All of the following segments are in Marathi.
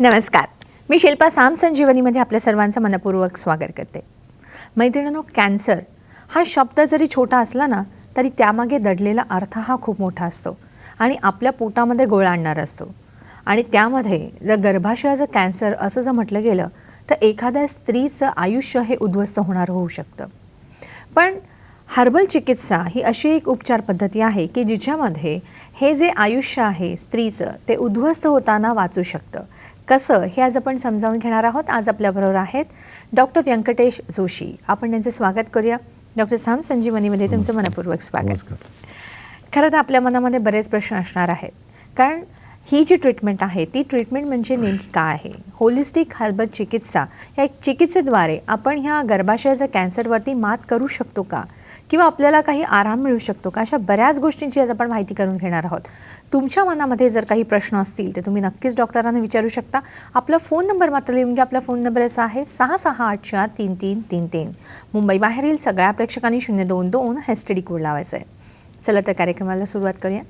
नमस्कार, मी शिल्पा साम संजीवनीमध्ये आपल्या सर्वांचं मनपूर्वक स्वागत करते. मैत्रिणींनो, कॅन्सर हा शब्द जरी छोटा असला ना तरी त्यामागे दडलेला अर्थ हा खूप मोठा असतो आणि आपल्या पोटामध्ये गोळा आणणारा असतो. आणि त्यामध्ये जर गर्भाशयाचं कॅन्सर असं जर म्हटलं गेलं तर एखाद्या स्त्रीचं आयुष्य हे उद्ध्वस्त होणार होऊ शकतं. पण हर्बल चिकित्सा ही अशी एक उपचार पद्धती आहे की जिच्यामध्ये हे जे आयुष्य आहे स्त्रीचं ते उद्ध्वस्त होताना वाचू शकतं. कसं हे आज आपण समजावून घेणार आहोत. आज आपल्याबरोबर आहेत डॉक्टर व्यंकटेश जोशी. आपण त्यांचं स्वागत करूया. डॉक्टर साम संजीवनीमध्ये तुमचं मनपूर्वक स्वागत. खरं तर आपल्या मनामध्ये बरेच प्रश्न असणार आहेत, कारण ही जी ट्रीटमेंट आहे ती ट्रीटमेंट म्हणजे नेमकी काय आहे. होलिस्टिक हर्बल चिकित्सा या एक चिकित्सेद्वारे आपण ह्या गर्भाशयाच्या कॅन्सरवरती मात करू शकतो का, किंवा आपल्याला काही आराम मिळू शकतो का, अशा बऱ्याच गोष्टींची आज आपण माहिती करून घेणार आहोत. तुमच्या मनामध्ये जर काही प्रश्न असतील तर तुम्ही नक्कीच डॉक्टरांना विचारू शकता. आपला फोन नंबर मात्र लिहून घ्या. आपला फोन नंबर असा आहे 66843333. मुंबई बाहेरील सगळ्या प्रेक्षकांनी 022 # कोड लावायचं आहे. चला तर कार्यक्रमाला सुरुवात करूया.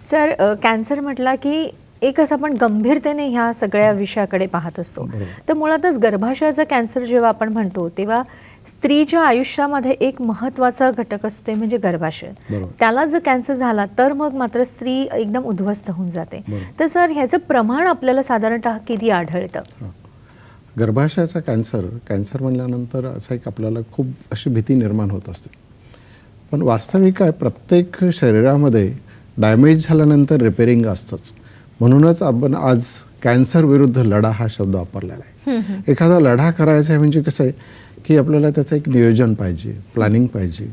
सर, कॅन्सर म्हटला की एक असं आपण गंभीरतेने ह्या सगळ्या विषयाकडे पाहत असतो. तर मुळातच गर्भाशयाचा कॅन्सर जेव्हा आपण म्हणतो तेव्हा स्त्रीच्या आयुष्यामध्ये एक महत्त्वाचा घटक असते म्हणजे गर्भाशय. त्याला जर कॅन्सर झाला तर मग मात्र स्त्री एकदम उद्ध्वस्त होऊन जाते. तर सर, ह्याचं प्रमाण आपल्याला साधारणतः किती आढळतं? गर्भाशयाचा कॅन्सर म्हणल्यानंतर असं एक आपल्याला खूप अशी भीती निर्माण होत असते. पण वास्तविक आहे, प्रत्येक शरीरामध्ये डॅमेज झाल्यानंतर रिपेरिंग असतंच. म्हणूनच आपण आज कॅन्सर विरुद्ध लढा हा शब्द वापरलेला आहे. एखादा लढा करायचा आहे म्हणजे कसं आहे की आपल्याला त्याचं एक नियोजन पाहिजे, प्लॅनिंग पाहिजे,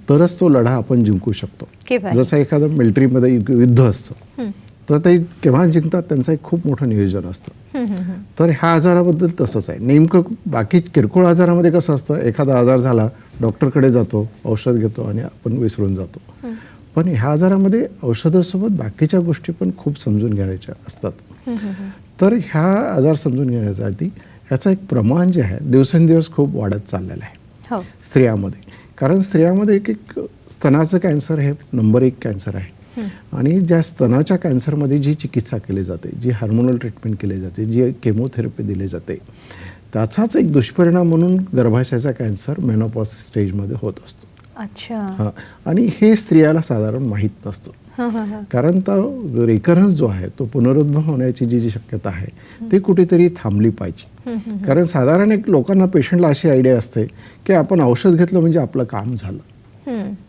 तरच तो लढा आपण जिंकू शकतो. जसं एखादं मिलिटरीमध्ये युद्ध असतं तर ते केव्हा जिंकतात त्यांचं एक खूप मोठं नियोजन असतं. तर ह्या आजाराबद्दल तसंच आहे. नेमकं बाकी किरकोळ आजारामध्ये कसं असतं, एखादा आजार झाला डॉक्टरकडे जातो, औषध घेतो आणि आपण विसरून जातो. पण ह्या आजारामध्ये औषधासोबत बाकीच्या गोष्टी पण खूप समजून घ्यायच्या असतात. तर ह्या आजार समजून घेण्यासाठी ह्याचं एक प्रमाण जे आहे दिवसेंदिवस खूप वाढत चाललेलं आहे स्त्रियांमध्ये. कारण स्त्रियांमध्ये एक स्तनाचं कॅन्सर हे नंबर 1 कॅन्सर आहे. आणि ज्या स्तनाच्या कॅन्सरमध्ये जी चिकित्सा केली जाते, जी हार्मोनल ट्रीटमेंट केली जाते, जी केमोथेरपी दिली जाते, त्याचाच एक दुष्परिणाम म्हणून गर्भाशयाचा कॅन्सर मेनोपॉज स्टेजमध्ये होत असतो. अच्छा. आणि हे स्त्रियाला साधारण माहीत नसतं. कारण तो रिकरन्स जो आहे तो पुनरुद्भव होण्याची जी शक्यता आहे ती कुठेतरी थांबली पाहिजे. कारण साधारण एक लोकांना, पेशंटला अशी आयडिया असते की आपण औषध घेतलं म्हणजे आपलं काम झालं.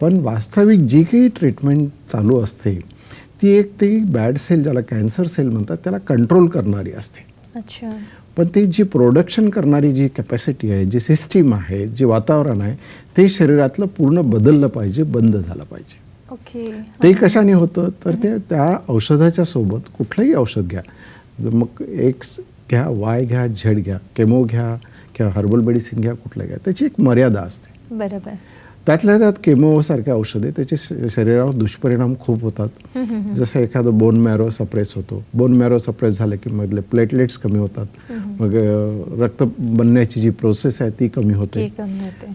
पण वास्तविक जी काही ट्रीटमेंट चालू असते ती एक ती बॅड सेल, ज्याला कॅन्सर सेल म्हणतात, त्याला कंट्रोल करणारी असते. अच्छा. पण ते जी प्रोडक्शन करणारी जी कॅपॅसिटी आहे, जी सिस्टीम आहे, जे वातावरण आहे, ते शरीरातलं पूर्ण बदललं पाहिजे, बंद झालं पाहिजे. ते कशाने होतं तर ते त्या औषधाच्या सोबत कुठलंही औषध घ्या, मग एक्स घ्या, वाय घ्या, झेड घ्या, केमो घ्या किंवा हर्बल मेडिसिन घ्या, कुठलं घ्या, त्याची एक मर्यादा असते. बरोबर. त्यातल्या त्यात केमोसारख्या औषधे त्याचे शरीरावर दुष्परिणाम खूप होतात. जसं एखादं बोन मॅरो सप्रेस होतो. बोन मॅरो सप्रेस झालं की मधले प्लेटलेट्स कमी होतात. मग रक्त बनण्याची जी प्रोसेस आहे ती कमी होते.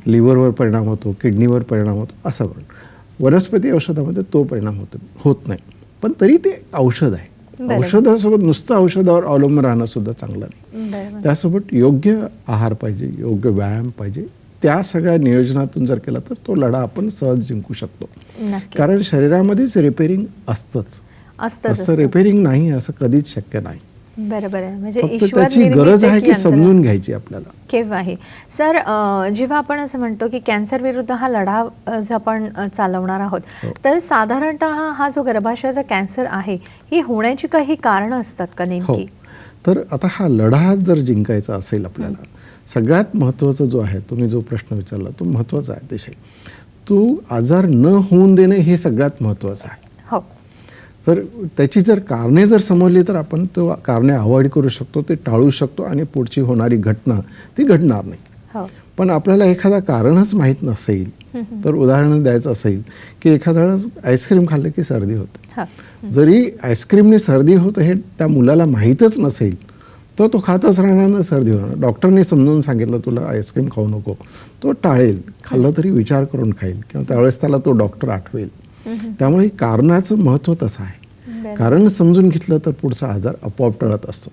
लिव्हरवर परिणाम होतो, किडनीवर परिणाम होतो. असं पण वनस्पती औषधामध्ये तो परिणाम होत नाही. पण तरी ते औषध आहे. औषधासोबत नुसतं औषधावर अवलंबून राहणं सुद्धा चांगलं नाही. त्यासोबत योग्य आहार पाहिजे, योग्य व्यायाम पाहिजे. त्या सगळ्या नियोजनातून जर केला तर तो लढा आपण सहज जिंकू शकतो. कारण शरीरामध्येच रिपेरिंग असतंच. असं रिपेरिंग नाही असं कधीच शक्य नाही. बरोबर आहे. म्हणजे त्याची गरज आहे की समजून घ्यायची आपल्याला. केव्हाही. सर, जेव्हा आपण असं म्हणतो की कॅन्सर विरुद्ध हा लढा जो आपण चालवणार आहोत, तर साधारणतः हा जो गर्भाशयाचा कॅन्सर आहे ही होण्याची काही कारणं असतात का नेमकी? तर आता हा लढा जर जिंकायचा असेल आपल्याला, सगळ्यात महत्त्वाचं जो आहे, तुम्ही जो प्रश्न विचारला तो महत्त्वाचा आहे अतिशय. तो आजार न होऊन देणे हे सगळ्यात महत्त्वाचं आहे. तर त्याची जर कारणे जर समजली तर आपण तो कारणे अवॉइड करू शकतो, ते टाळू शकतो आणि पुढची होणारी घटना ती घडणार नाही. पण आपल्याला एखादा कारणच माहीत नसेल, तर उदाहरण द्यायचं असेल की एखाद्या वेळेस आईस्क्रीम खाल्लं की सर्दी होते. जरी आईस्क्रीमने सर्दी होतं हे त्या मुलाला माहीतच नसेल तर तो खातच राहणार ना, सर्दी होणार. डॉक्टरने समजून सांगितलं तुला आईस्क्रीम खाऊ नको, तो टाळेल. खाल्लं तरी विचार करून खाईल किंवा त्यावेळेस त्याला तो डॉक्टर आठवेल. त्यामुळे कारणाचं महत्त्व तसं आहे कारण समजून घेतलं तर पुढचा आजार आपोआप टळत असतो.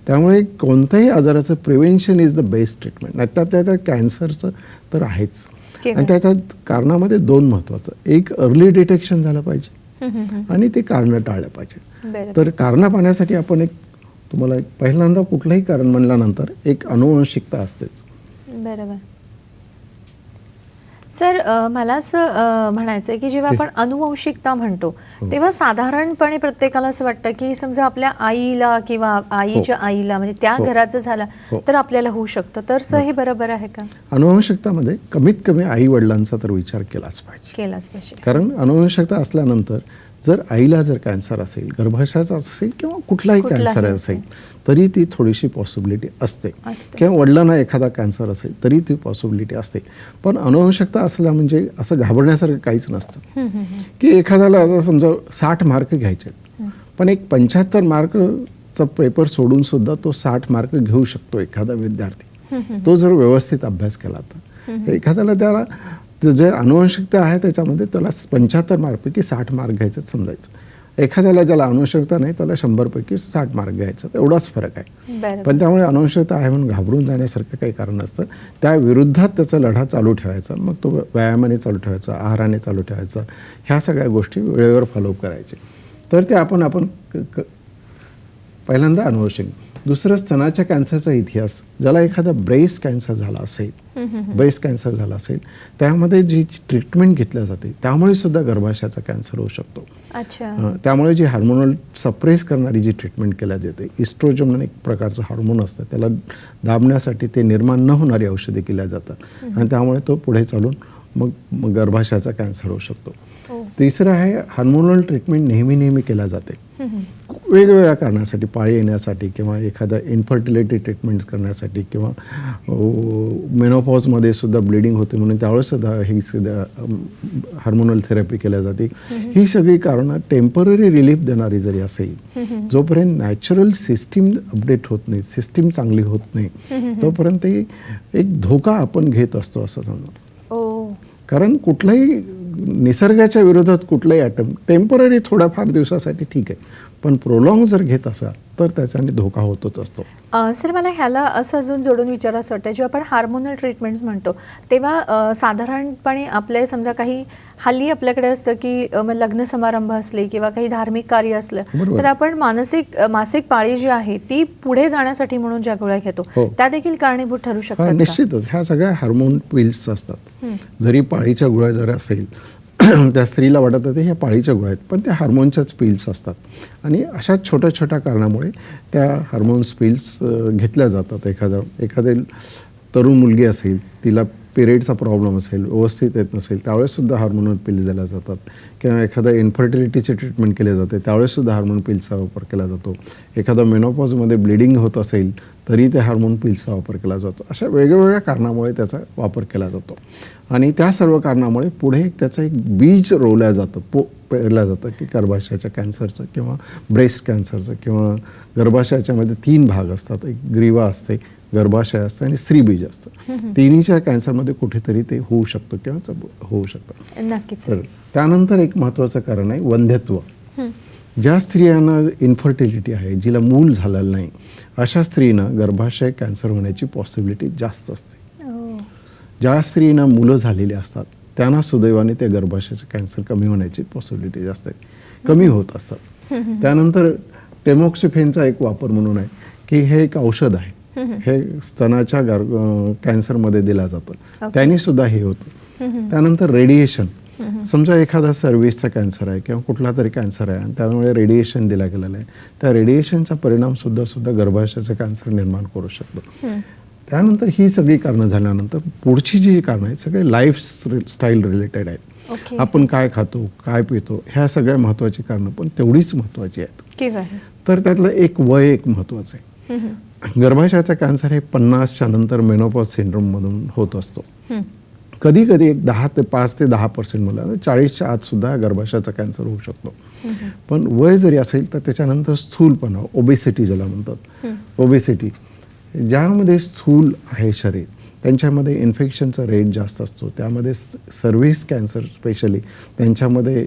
त्यामुळे कोणत्याही आजाराचं prevention is the best treatment. नाही तर त्या कॅन्सरचं तर आहेच. आणि त्याच्यात कारणामध्ये 2 महत्त्वाचं, एक अर्ली डिटेक्शन झालं पाहिजे आणि ते कारणं टाळलं पाहिजे. तर कारणं पाहण्यासाठी आपण तुम्हाला पहिल्यांदा कुठलंही कारण म्हणल्यानंतर एक अनुवंशिकता असतेच. बरोबर. सर, मला असं म्हणायचं आहे की जेव्हा आपण अनुवंशिकता म्हणतो तेव्हा साधारणपणे प्रत्येकाला असं वाटतं की समजा आपल्या आईला किंवा आईच्या आईला म्हणजे त्या घराचं झालं तर आपल्याला होऊ शकतं. तर सर हे बरोबर आहे का? अनुवंशिकतामध्ये कमीत कमी आई वडिलांचा तर विचार केलाच पाहिजे. कारण अनुवंशिकता असल्यानंतर जर आईला जर कॅन्सर असेल, गर्भाशयाचा असेल किंवा कुठलाही कॅन्सर असेल तरी ती थोडीशी पॉसिबिलिटी असते. किंवा वडिलांना एखादा कॅन्सर असेल तरी ती पॉसिबिलिटी असते. पण अनुवंशिकता असल्या म्हणजे असं घाबरण्यासारखं काहीच नसतं. की एखाद्याला आता समजा 60 मार्क घ्यायचे पण एक 75 मार्कचा पेपर सोडून सुद्धा तो 60 मार्क घेऊ शकतो एखादा विद्यार्थी, तो जर व्यवस्थित अभ्यास केला तर. एखाद्याला त्याला जे अनुवंशिकता आहे त्याच्यामध्ये त्याला 75 मार्कपैकी 60 मार्क घ्यायचं समजायचं. एखाद्याला ज्याला अनुवंशिकता नाही त्याला 100 पैकी 60 मार्क घ्यायचं. एवढाच फरक आहे. पण त्यामुळे अनुवंशिकता आहे म्हणून घाबरून जाण्यासारखं काही कारण नसतं. त्या विरुद्धात त्याचा लढा चालू ठेवायचा. मग तो व्यायामाने चालू ठेवायचा, आहाराने चालू ठेवायचा, ह्या सगळ्या गोष्टी वेळेवर फॉलो करायचे. तर ते आपण पहिल्यांदा अनुवंशिक. दुसरं, स्तनाच्या कॅन्सरचा इतिहास. ज्याला एखादा ब्रेस्ट कॅन्सर झाला असेल त्यामध्ये जी ट्रीटमेंट घेतल्या जाते त्यामुळे सुद्धा गर्भाशयाचा कॅन्सर होऊ शकतो. त्यामुळे जी हार्मोनल सप्रेस करणारी जी ट्रीटमेंट केल्या जाते, इस्ट्रोजन म्हणून एक प्रकारचं हार्मोन असतं, त्याला दाबण्यासाठी ते निर्माण न होणारी औषधे केल्या जातात आणि त्यामुळे तो पुढे चालून मग गर्भाशयाचा कॅन्सर होऊ शकतो. तिसरं आहे, हार्मोनल ट्रीटमेंट नेहमी केल्या जाते वेगवेगळ्या कारणासाठी, पाळी येण्यासाठी किंवा एखादा इन्फर्टिलिटी ट्रीटमेंट करण्यासाठी किंवा मेनोपॉजमध्ये सुद्धा ब्लिडिंग होते म्हणून त्यावेळेस सुद्धा ही हार्मोनल थेरपी केल्या जाते. ही सगळी कारणं टेम्पररी रिलीफ देणारी जरी असेल, जोपर्यंत नॅचरल सिस्टीम अपडेट होत नाही, सिस्टीम चांगली होत नाही तोपर्यंत एक धोका आपण घेत असतो असं समजा. कारण कुठलाही निसर्गाच्या विरोधात कुठलाही ॲटम टेम्पररी थोड्याफार दिवसासाठी ठीक आहे, पण प्रोलॉंग जर घेत असाल तर त्याच्याने धोका होतच असतो. सर, मला ह्याला असं अजून जोडून विचारायचं वाटतं, जेव्हा आपण हार्मोनल ट्रीटमेंट्स म्हणतो तेव्हा साधारणपणे आपले समजा काही हल्ली आपल्याकडे असतं की लग्न समारंभ असले किंवा काही धार्मिक कार्य असलं तर आपण मासिक पाळी जी आहे ती पुढे जाण्यासाठी म्हणून ज्या गोळ्या घेतो त्या देखील कारणीभूत ठरू शकतात. निश्चितच ह्या सगळ्या हार्मोन पिल्स असतात. जरी पाळीच्या गोळ्या जर असेल त्या स्त्रीला वाटत होते ह्या पाळीच्या गोळ्या आहेत, पण त्या हार्मोनच्याच पिल्स असतात आणि अशा छोट्या कारणामुळे त्या हार्मोन्स पिल्स घेतल्या जातात. एखादी तरुण मुलगी असेल, तिला पिरियडचा प्रॉब्लेम असेल, व्यवस्थित येत नसेल, त्यावेळेससुद्धा हार्मोनल पिल्स दिल्या जातात. किंवा एखादा इन्फर्टिलिटीचे ट्रीटमेंट केले जाते त्यावेळेससुद्धा हार्मोन पिल्सचा वापर केला जातो. एखादा मेनोपॉजमध्ये ब्लिडिंग होत असेल तरी त्या हार्मोन पिल्सचा वापर केला जातो. अशा वेगवेगळ्या कारणामुळे त्याचा वापर केला जातो आणि त्या सर्व कारणामुळे पुढे त्याचं एक बीज रोवलं जातं, पेरलं जातं की गर्भाशयाच्या कॅन्सरचं किंवा ब्रेस्ट कॅन्सरचं. किंवा गर्भाशयाच्यामध्ये 3 भाग असतात, एक ग्रीवा असते, गर्भाशय असतं आणि स्त्रीबीज असतं. तिन्हीच्या कॅन्सरमध्ये कुठेतरी ते होऊ शकतं किंवा होऊ शकतं. नक्कीच. तर त्यानंतर एक महत्त्वाचं कारण आहे वंध्यत्व. ज्या स्त्रियांना इन्फर्टिलिटी आहे, जिला मूल झालेलं नाही, अशा स्त्रीनं गर्भाशय कॅन्सर होण्याची पॉसिबिलिटी जास्त असते. ज्या स्त्रींना मुलं झालेली असतात त्यांना सुदैवाने त्या गर्भाशयाचं कॅन्सर कमी होण्याची पॉसिबिलिटी जास्त आहे, कमी होत असतात. त्यानंतर टेमोक्सिफेनचा एक वापर म्हणून आहे की हे एक औषध आहे, हे स्तनाच्या कॅन्सरमध्ये दिलं जातं, त्यांनी सुद्धा हे होतं. त्यानंतर रेडिएशन. समजा एखादा सर्व्हिसचा कॅन्सर आहे किंवा कुठला तरी कॅन्सर आहे आणि त्यामुळे रेडिएशन दिला गेलेलं आहे, त्या रेडिएशनचा परिणाम सुद्धा गर्भाशयाचं कॅन्सर निर्माण करू शकतो. त्यानंतर ही सगळी कारणं झाल्यानंतर पुढची जी कारणं आहेत सगळे लाईफस्टाईल रिलेटेड आहेत. आपण काय खातो, काय पितो, ह्या सगळ्या महत्त्वाची कारणं पण तेवढीच महत्त्वाची आहेत. तर त्यातलं एक वय एक महत्त्वाचं आहे. गर्भाशयाचा कॅन्सर हे 50च्या नंतर मेनोपॉज सिंड्रोममधून होत असतो. कधी एक 5 ते 10% मुलं, 40च्या आत सुद्धा गर्भाशयाचा कॅन्सर होऊ शकतो. पण वय जरी असेल तर त्याच्यानंतर स्थूलपणा, ओबेसिटी ज्याला म्हणतात, ओबेसिटी, ज्यामध्ये स्थूल आहे शरीर त्यांच्यामध्ये इन्फेक्शनचा रेट जास्त असतो, त्यामध्ये सर्व्हिस कॅन्सर स्पेशली त्यांच्यामध्ये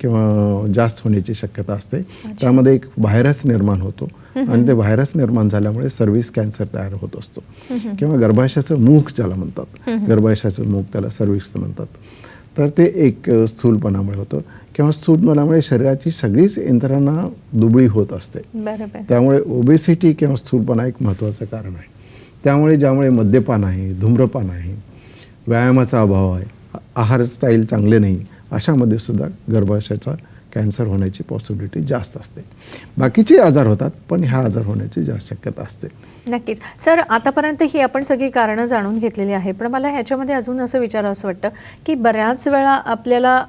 किंवा जास्त होण्याची शक्यता असते. त्यामध्ये एक व्हायरस निर्माण होतो आणि ते व्हायरस निर्माण झाल्यामुळे सर्व्हिस कॅन्सर तयार होत असतो. किंवा गर्भाशयाचं मुख ज्याला म्हणतात, गर्भाशयाचं मुख त्याला सर्व्हिस म्हणतात, तर ते एक स्थूलपणामुळे होतं. किंवा स्थूलपणामुळे शरीराची सगळीच यंत्रणा दुबळी होत असते. त्यामुळे ओबेसिटी किंवा स्थूलपणा एक महत्त्वाचं कारण आहे. त्यामुळे ज्यामुळे मद्यपान आहे, धूम्रपान आहे, व्यायामाचा अभाव आहे, आहार स्टाईल चांगले नाही, अशामध्ये सुद्धा गर्भाशयाचा कॅन्सर होण्याची पॉसिबिलिटी जास्त असते. बाकीचे आजार होतात पण ह्या आजार होण्याची जास्त शक्यता असते. नक्कीच सर, आतापर्यंत ही आपण सगळी कारणं जाणून घेतलेली आहे, पण मला ह्याच्यामध्ये अजून असं विचारावंसं वाटतं की बऱ्याच वेळा आपल्याला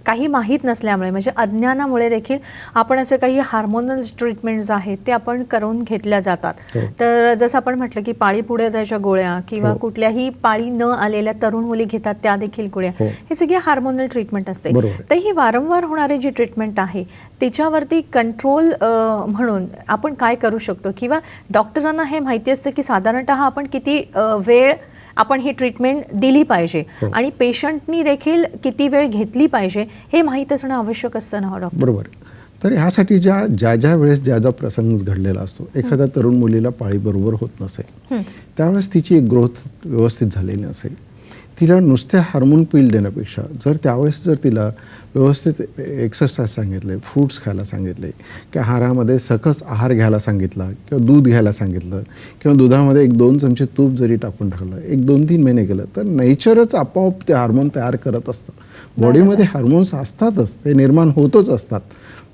काही माहीत नसल्यामुळे म्हणजे अज्ञानामुळे देखील आपण असे काही हार्मोनल ट्रीटमेंट्स आहेत ते आपण करून घेतल्या जातात. तर जसं आपण म्हटलं की पाळी पुढे जायच्या गोळ्या किंवा कुठल्याही पाळी न आलेल्या तरुण मुली घेतात त्या देखील गोळ्या, हे सगळे हार्मोनल ट्रीटमेंट असते. तर ही वारंवार होणारी जी ट्रीटमेंट आहे त्याच्यावरती कंट्रोल म्हणून आपण काय करू शकतो, किंवा डॉक्टरांना हे माहिती असतं की साधारणतः आपण किती वेळ आपण ही ट्रीटमेंट दिली पाहिजे आणि पेशंटनी देखील किती वेळ घेतली पाहिजे हे माहीत असणं आवश्यक असतं ना डॉक्टर? बरोबर. तर ह्यासाठी ज्या वेळेस ज्या प्रसंग घडलेला असतो, एखाद्या तरुण मुलीला पाळी बरोबर होत नसेल, त्यावेळेस तिची एक ग्रोथ व्यवस्थित झालेली नसेल, तिला नुसत्या हार्मोन पिल देण्यापेक्षा त्यावेळेस जर तिला व्यवस्थित एक्सरसाइज सांगितले, फ्रूट्स खायला सांगितले, की आहारामध्ये सकस आहार घ्यायला सांगितला किंवा दूध घ्यायला सांगितलं किंवा दुधामध्ये 1-2 चमचे तूप जरी टाकून टाकलं, 1-2-3 महिने केलं तर नेचरच आपोआप ते हार्मोन तयार करत असतं. बॉडीमध्ये हार्मोन्स असतातच, ते निर्माण होतच असतात,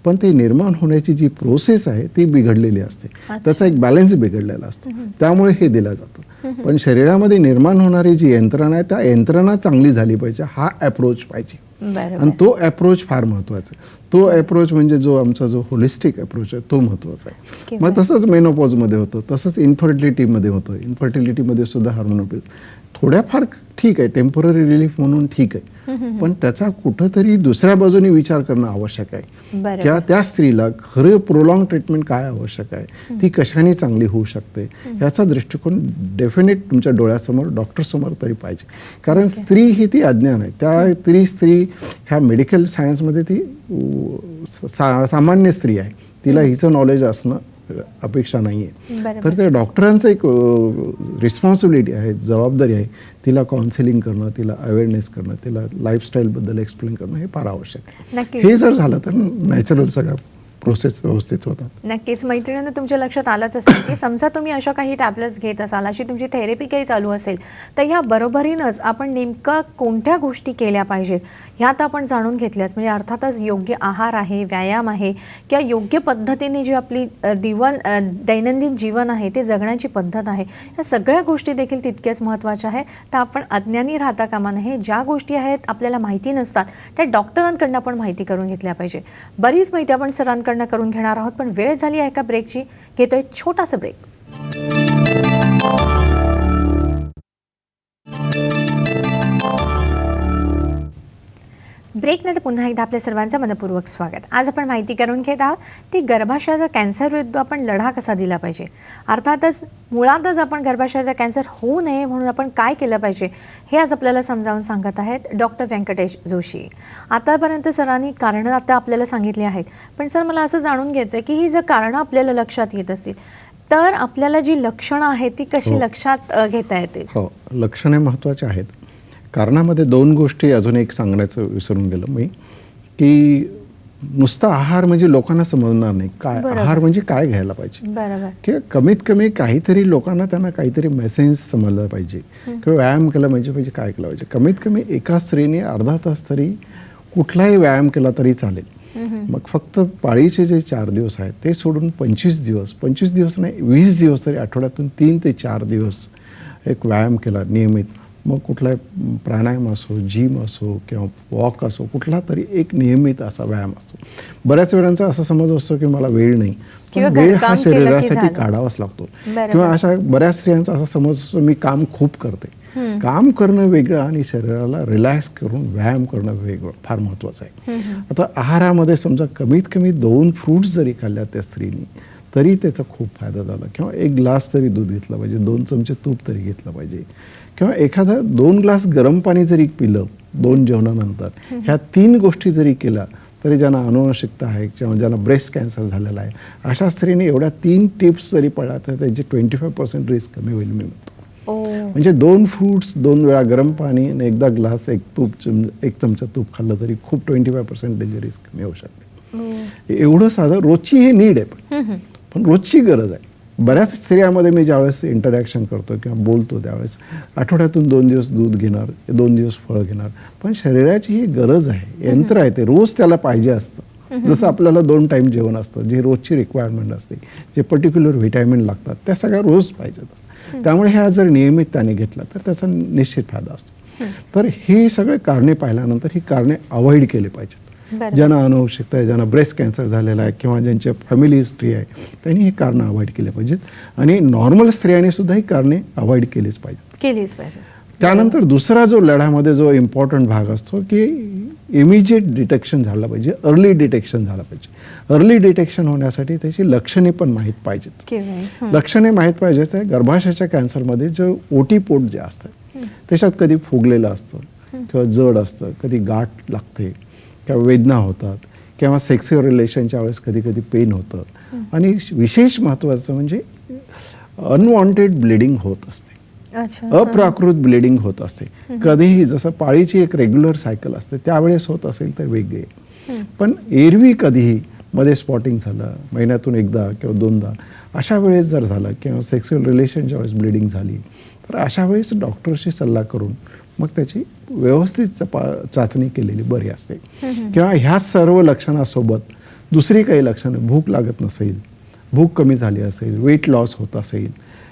पण ते निर्माण होण्याची जी प्रोसेस आहे ती बिघडलेली असते, त्याचा एक बॅलन्स बिघडलेला असतो, त्यामुळे हे दिलं जातं. पण शरीरामध्ये निर्माण होणारी जी यंत्रणा आहे त्या यंत्रणा चांगली झाली पाहिजे, हा अप्रोच पाहिजे. आणि तो अप्रोच फार महत्त्वाचा आहे. तो अप्रोच म्हणजे जो आमचा जो होलिस्टिक अप्रोच आहे तो महत्त्वाचा आहे. मग तसंच मेनोपॉजमध्ये होतं, तसंच इन्फर्टिलिटीमध्ये होतं. इन्फर्टिलिटीमध्ये सुद्धा हार्मोन थोड्याफार ठीक आहे, टेम्पररी रिलीफ म्हणून ठीक आहे, पण त्याचा कुठंतरी दुसऱ्या बाजूने विचार करणं आवश्यक आहे. किंवा त्या स्त्रीला खरं प्रोलॉंग ट्रीटमेंट काय आवश्यक आहे, ती कशाने चांगली होऊ शकते, याचा दृष्टिकोन डेफिनेट तुमच्या डोळ्यासमोर डॉक्टरसमोर तरी पाहिजे. कारण स्त्री ही ती अज्ञान आहे, त्या स्त्री ह्या मेडिकल सायन्समध्ये ती सामान्य स्त्री आहे, तिला हिचं नॉलेज असणं अपेक्षा नाही आहे. तर त्या डॉक्टरांचं एक रिस्पॉन्सिबिलिटी आहे, जबाबदारी आहे, तिला काउन्सिलिंग करणं, तिला अवेअरनेस करणं, तिला लाईफस्टाईलबद्दल एक्सप्लेन करणं हे फार आवश्यक आहे. हे जर झालं तर नॅचरल सगळ्या प्रोसेस व्यवस्थित होतात. नक्कीच मैत्रिणींनो, तुमच्या लक्षात आलंच असेल की समजा तुम्ही अशा काही टॅबलेट्स घेत असाल, अशी तुमची थेरपी काही चालू असेल, तर या बरोबरीनंच आपण नेमका कोणत्या गोष्टी केल्या पाहिजेत ह्यात आपण जाणून घेतल्याच म्हणजे अर्थातच योग्य आहार आहे, व्यायाम आहे किंवा योग्य पद्धतीने जी आपली दैनंदिन जीवन आहे ते जगण्याची पद्धत आहे, या सगळ्या गोष्टी देखील तितक्याच महत्त्वाच्या आहेत. तर आपण अज्ञानी राहता कामा नये. ज्या गोष्टी आहेत आपल्याला माहिती नसतात त्या डॉक्टरांकडून आपण माहिती करून घेतल्या पाहिजे. बरीच माहिती आपण सरांकडून करून घेणार आहोत, पण वेळ झाली आहे का ब्रेकची. घेतोय छोटासा ब्रेक. ब्रेकनंतर पुन्हा एकदा आपल्या सर्वांचं मनपूर्वक स्वागत. आज आपण माहिती करून घेत आहोत ती गर्भाशयाचा कॅन्सर विरुद्ध आपण लढा कसा दिला पाहिजे. अर्थातच मुळातच आपण गर्भाशयाचा कॅन्सर होऊ नये म्हणून आपण काय केलं पाहिजे हे आज आपल्याला समजावून सांगत आहेत डॉक्टर व्यंकटेश जोशी. आतापर्यंत सरांनी कारणं आता आपल्याला सांगितली आहेत, पण सर मला असं जाणून घ्यायचं आहे की ही जर कारणं आपल्याला लक्षात येत असेल तर आपल्याला जी लक्षणं आहेत ती कशी लक्षात घेता येतील? हो, लक्षणे महत्त्वाची आहेत. कारणामध्ये 2 गोष्टी अजून एक सांगण्याचं विसरून गेलो मी, की नुसता आहार म्हणजे लोकांना समजणार नाही काय आहार म्हणजे काय घ्यायला पाहिजे. बरोबर. किंवा कमीत कमी काहीतरी लोकांना त्यांना काहीतरी मेसेज समजला पाहिजे किंवा व्यायाम केला पाहिजे काय केलं पाहिजे. कमीत कमी एका स्त्रीने अर्धा तास तरी कुठलाही व्यायाम केला तरी चालेल. मग फक्त पाळीचे जे 4 दिवस आहेत ते सोडून 25 दिवस नाही 20 दिवस तरी आठवड्यातून 3 ते 4 दिवस एक व्यायाम केला नियमित. मग कुठलाही प्राणायाम असो, जिम असो किंवा वॉक असो, कुठला तरी एक नियमित असा व्यायाम असतो. बऱ्याच वेळांचा असा समज असतो की मला वेळ नाही, पण वेळ हा शरीरासाठी काढावाच लागतो. किंवा अशा बऱ्याच स्त्रियांचा असा समज असतो मी काम खूप करते. काम करणं वेगळं आणि शरीराला रिलॅक्स करून व्यायाम करणं वेगळं फार महत्त्वाचं आहे. आता आहारामध्ये समजा कमीत कमी 2 फ्रूट्स जरी खाल्ल्या त्या स्त्रीने तरी त्याचा खूप फायदा झाला. किंवा 1 ग्लास तरी दूध घेतलं पाहिजे, 2 चमचे तूप तरी घेतलं पाहिजे, किंवा एखादा 2 ग्लास गरम पाणी जरी पिलं 2 जेवणानंतर, ह्या 3 गोष्टी जरी केल्या तरी ज्यांना अनुवंशिकता आहे किंवा ज्यांना ब्रेस्ट कॅन्सर झालेला आहे अशा स्त्रीने एवढ्या 3 टिप्स जरी पडल्या तर त्यांची 25% रिस्क कमी होईल मी म्हणतो. म्हणजे 2 फ्रूट्स, 2 वेळा गरम पाणी आणि एकदा ग्लास, 1 चमचा तूप खाल्लं तरी खूप 25% रिस्क कमी होऊ शकते. एवढं साधं रोजची ही नीड आहे, पण रोजची गरज आहे. बऱ्याच स्त्रियांमध्ये मी ज्यावेळेस इंटरॅक्शन करतो किंवा बोलतो त्यावेळेस आठवड्यातून 2 दिवस दूध घेणार, 2 दिवस फळं घेणार, पण शरीराची ही गरज आहे, यंत्र आहे, ते रोज त्याला पाहिजे असतं. जसं आपल्याला 2 टाईम जेवण असतं, जी रोजची रिक्वायरमेंट असते, जे पर्टिक्युलर व्हिटॅमिन लागतात त्या सगळ्या रोज पाहिजेत असतात. त्यामुळे ह्या जर नियमित त्याने घेतला तर त्याचा निश्चित फायदा असतो. तर ही सगळे कारणे पाहिल्यानंतर ही कारणे अवॉइड केली पाहिजेत. ज्यांना अनुवंशिकता आहे, ज्यांना ब्रेस्ट कॅन्सर झालेला आहे किंवा ज्यांच्या फॅमिली हिस्ट्री आहे त्यांनी ही कारणं अवॉइड केली पाहिजेत. आणि नॉर्मल स्त्रियांनी सुद्धा ही कारणे अवॉइड केलीच पाहिजे. त्यानंतर दुसरा जो लढ्यामध्ये जो इम्पॉर्टंट भाग असतो की इमिजिएट डिटेक्शन झालं पाहिजे, अर्ली डिटेक्शन झालं पाहिजे. अर्ली डिटेक्शन होण्यासाठी त्याची लक्षणे पण माहीत पाहिजेत. लक्षणे माहीत पाहिजेत. गर्भाशयाच्या कॅन्सरमध्ये जो ओटीपोट जे असतं त्याच्यात कधी फुगलेलं असतं किंवा जड असतं, कधी गाठ लागते किंवा वेदना होतात किंवा सेक्स्युअल रिलेशनच्या वेळेस कधी कधी पेन होतं. आणि विशेष महत्त्वाचं म्हणजे अनवॉन्टेड ब्लिडिंग होत असते, अप्राकृत ब्लिडिंग होत असते. कधीही जसं पाळीची एक रेग्युलर सायकल असते त्यावेळेस होत असेल तर वेगळे, पण एरवी कधीही मध्ये स्पॉटिंग झालं, महिन्यातून एकदा किंवा 2दा अशा वेळेस जर झालं किंवा सेक्स्युअल रिलेशनच्या वेळेस ब्लिडिंग झाली तर अशा वेळेस डॉक्टरशी सल्ला करून मग त्याची व्यवस्थित चाचणी केलेली बरी असते. किंवा ह्या सर्व लक्षणासोबत दुसरी काही लक्षणं, भूक लागत नसेल, भूक कमी झाली असेल, वेट लॉस होत असेल,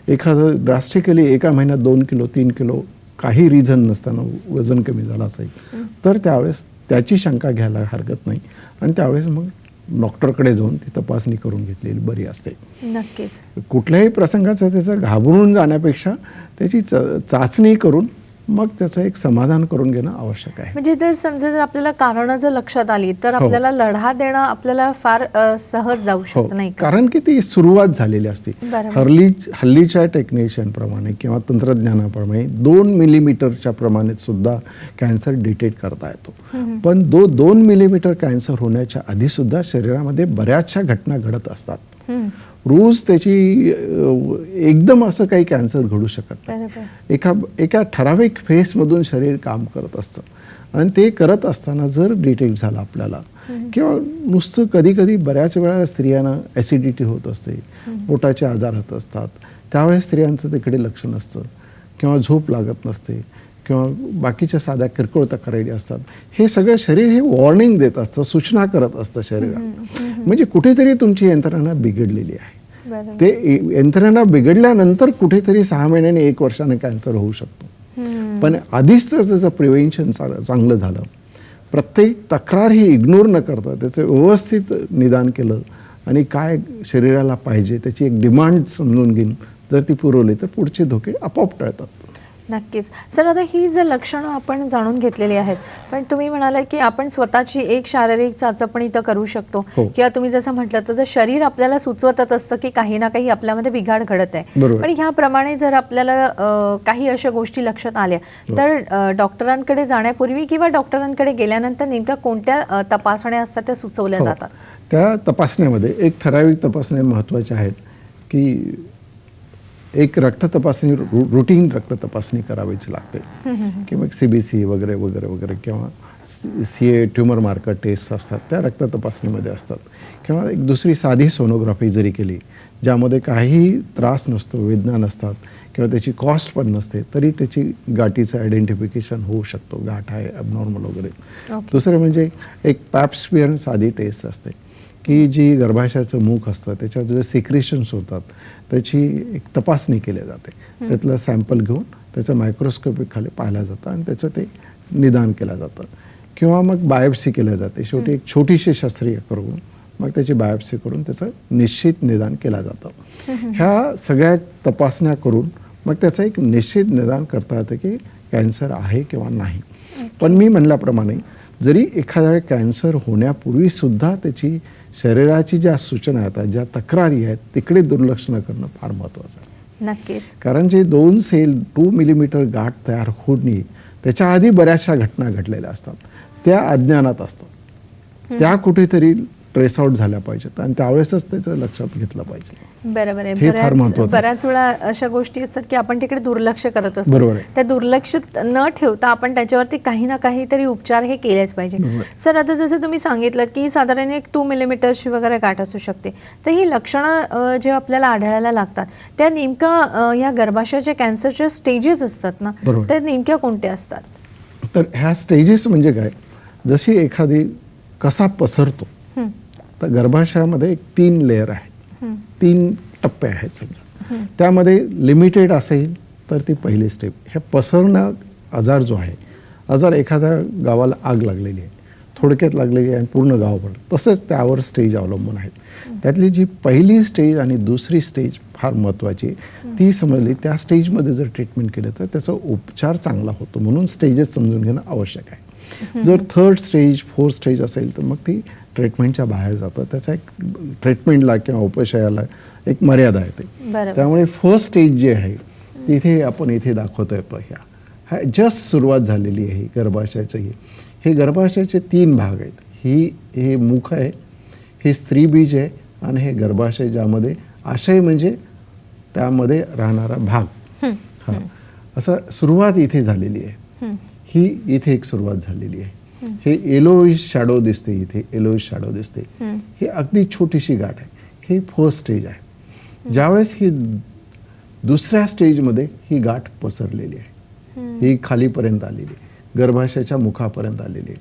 एखादं ड्रास्टिकली एका महिन्यात 2 किलो 3 किलो काही रिझन नसताना वजन कमी झालं असेल तर त्यावेळेस त्याची शंका घ्यायला हरकत नाही आणि त्यावेळेस मग डॉक्टरकडे जाऊन ती तपासणी करून घेतलेली बरी असते. नक्कीच. कुठल्याही प्रसंगाचं त्याचं घाबरून जाण्यापेक्षा त्याची चाचणी करून मग त्याचं एक समाधान करून घेणं आवश्यक आहे. म्हणजे जर समजा जर आपल्याला कारणं जर लक्षात आली तर आपल्याला लढा देणं आपल्याला फार सहज जाऊ शकतं, नाही का? कारण की ती सुरुवात झालेली असते. हल्लीच्या टेक्निशियन प्रमाणे किंवा तंत्रज्ञानाप्रमाणे 2 मिलीमीटरच्या प्रमाणात सुद्धा कॅन्सर डिटेक्ट करता येतो. पण 2 मिलीमीटर कॅन्सर होण्याच्या आधी सुद्धा शरीरामध्ये बऱ्याचशा घटना घडत असतात. रोज त्याची एकदम असं काही कॅन्सर घडू शकत नाही. एका ठराविक फेसमधून शरीर काम करत असतं आणि ते करत असताना जर डिटेक्ट झालं आपल्याला किंवा नुसतं कधी कधी बऱ्याच वेळा स्त्रियांना ॲसिडिटी होत असते, पोटाचे आजार होत असतात, त्यावेळेस स्त्रियांचं तिकडे लक्ष नसतं किंवा झोप लागत नसते किंवा बाकीच्या साध्या किरकोळ तक्रारी असतात. हे सगळं शरीर हे वॉर्निंग देत असतं, सूचना करत असतं शरीरात. म्हणजे कुठेतरी तुमची यंत्रणा बिघडलेली आहे. ते यंत्रणा बिघडल्यानंतर कुठेतरी 6 महिन्याने 1 वर्षाने कॅन्सर होऊ शकतो. पण आधीच तर त्याचं प्रिव्हेन्शन चांगलं झालं, प्रत्येक तक्रार ही इग्नोर न करता त्याचं व्यवस्थित निदान केलं आणि काय शरीराला पाहिजे त्याची एक डिमांड समजून घेऊन जर ती पुरवली तर पुढचे धोके आपोआप टळतात. नक्कीच. सर, आता ही जर लक्षणं आपण जाणून घेतलेली आहेत, पण तुम्ही म्हणाला की आपण स्वतःची एक शारीरिक चाचपणी तर करू शकतो किंवा तुम्ही जसं म्हटलं तर जर शरीर आपल्याला सुचवतच असतं की काही ना काही आपल्यामध्ये बिघाड घडत आहे, पण ह्याप्रमाणे जर आपल्याला काही अशा गोष्टी लक्षात आल्या तर डॉक्टरांकडे जाण्यापूर्वी किंवा डॉक्टरांकडे गेल्यानंतर नेमक्या कोणत्या तपासण्या असतात त्या सुचवल्या जातात? त्या तपासण्यामध्ये एक ठराविक तपासण्या महत्त्वाच्या आहेत की एक रक्त तपासणी, रुटीन रक्त तपासणी करावीच लागते किंवा CBC वगैरे वगैरे वगैरे किंवा CA ट्युमर मार्कर टेस्ट असतात त्या रक्त तपासणीमध्ये असतात. किंवा एक दुसरी साधी सोनोग्राफी जरी केली ज्यामध्ये काही त्रास नसतो, वेदना नसतात किंवा त्याची कॉस्ट पण नसते तरी त्याची गाठीचं आयडेंटिफिकेशन होऊ शकतो, गाठ आहे ॲबनॉर्मल वगैरे. दुसरं म्हणजे एक पॅप स्मिअर साधी टेस्ट असते की जी गर्भाशयाचं मुख असतं त्याच्यात जे सिक्रेशन्स होतात त्याची एक तपासणी केली जाते. त्यातलं सॅम्पल घेऊन त्याचं मायक्रोस्कोपिक खाली पाहिलं जातं आणि त्याचं ते निदान केलं जातं. किंवा मग बायोप्सी केल्या जाते. शेवटी एक छोटीशी शस्त्रक्रिया करून मग त्याची बायोप्सी करून त्याचं निश्चित निदान केलं जातं. ह्या सगळ्या तपासण्या करून मग त्याचं एक निश्चित निदान करता येतं की कॅन्सर आहे किंवा नाही. पण मी म्हणल्याप्रमाणे जरी एखाद्या कॅन्सर होण्यापूर्वीसुद्धा त्याची शरीराची ज्या सूचना आहेत, ज्या तक्रारी आहेत, तिकडे दुर्लक्ष न करणं फार महत्त्वाचं आहे. नक्कीच. कारण जे 2 सेल 2 मिलीमीटर गाठ तयार होणे त्याच्या आधी बऱ्याचशा घटना घडलेल्या असतात, त्या अज्ञानात असतात, त्या कुठेतरी ट्रेस आउट झाल्या पाहिजेत आणि त्यावेळेसच त्याचं लक्षात घेतलं पाहिजे. बरोबर आहे. हे फार महत्त्वाचं आहे. बऱ्याच वेळा अशा गोष्टी असतात की आपण तिकडे दुर्लक्ष करत असतो. बरोबर आहे. त्या दुर्लक्षित न ठेवता आपण त्याच्यावरती काही ना काहीतरी उपचार हे केलेच पाहिजे. सर, आता जसं तुम्ही सांगितलं की साधारण एक 2 मिलीमीटरची वगैरे गाठ असू शकते, तर ही लक्षणं जे आपल्याला आढळायला लागतात त्या नेमका या गर्भाशयाच्या कॅन्सरच्या स्टेजेस असतात ना, बरोबर. त्या नेमक्या कोणत्या असतात? तर ह्या स्टेजेस म्हणजे काय, जशी एखादी कसा पसरतो, हं, तर गर्भाशयामध्ये एक 3 लेयर आहेत, 3 टप्पे आहेत समजा. त्यामध्ये लिमिटेड असेल तर ती पहिली स्टेप. हे पसरणं आजार जो आहे, आजार एखाद्या गावाला आग लागलेली आहे, थोडक्यात लागलेली आहे आणि पूर्ण गाव पडलं, तसंच त्यावर स्टेज अवलंबून आहेत. त्यातली जी पहिली स्टेज आणि दुसरी स्टेज फार महत्त्वाची आहे. ती समजली, त्या स्टेजमध्ये जर ट्रीटमेंट केलं तर त्याचा उपचार चांगला होतो. म्हणून स्टेजेस समजून घेणं आवश्यक आहे. जर 3rd स्टेज 4th स्टेज असेल तर मग ती ट्रीटमेंटच्या बाहेर जातं. त्याचा एक ट्रीटमेंटला किंवा उपचाराला एक मर्यादा येते. बरोबर. त्यामुळे 1st स्टेज जे आहे तिथे आपण इथे दाखवतोय पाह्या, हा जस्ट सुरुवात झालेली आहे गर्भाशयाची. हे गर्भाशयाचे 3 भाग आहेत. हे मुख आहे, हे स्त्रीबीज आहे आणि हे गर्भाशय, ज्यामध्ये आशय म्हणजे त्यामध्ये राहणारा भाग. हा, असं सुरुवात इथे झालेली आहे. ही इथे एक सुरुवात झालेली आहे. हे येलोइश शॅडो दिसते, इथे येलोइश शॅडो दिसते. ही अगदी छोटीशी गाठ आहे. ही 1st स्टेज आहे. ज्यावेळेस ही 2ऱ्या स्टेजमध्ये ही गाठ पसरलेली आहे, ही खालीपर्यंत आलेली आहे, गर्भाशयाच्या मुखापर्यंत आलेली आहे.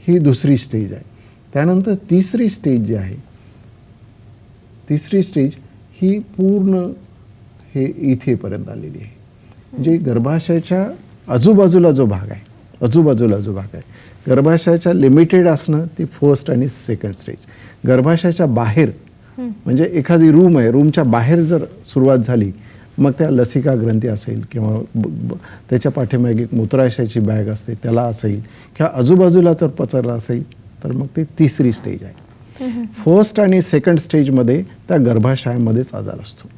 ही 2री स्टेज आहे. त्यानंतर 3री स्टेज जी आहे, 3री स्टेज ही पूर्ण हे इथेपर्यंत आलेली आहे. म्हणजे गर्भाशयाच्या आजूबाजूला जो भाग आहे, गर्भाशयाच्या लिमिटेड असणं ती 1st आणि 2nd स्टेज. गर्भाशयाच्या बाहेर म्हणजे एखादी रूम आहे, रूमच्या बाहेर जर सुरुवात झाली, मग त्या लसिका ग्रंथी असेल किंवा त्याच्या पाठीमागे एक मूत्राशयाची बॅग असते त्याला असेल, किंवा आजूबाजूला जर पसरला असेल तर मग ती 3री स्टेज आहे. 1st आणि 2nd स्टेजमध्ये त्या गर्भाशयामध्येच आजार असतो.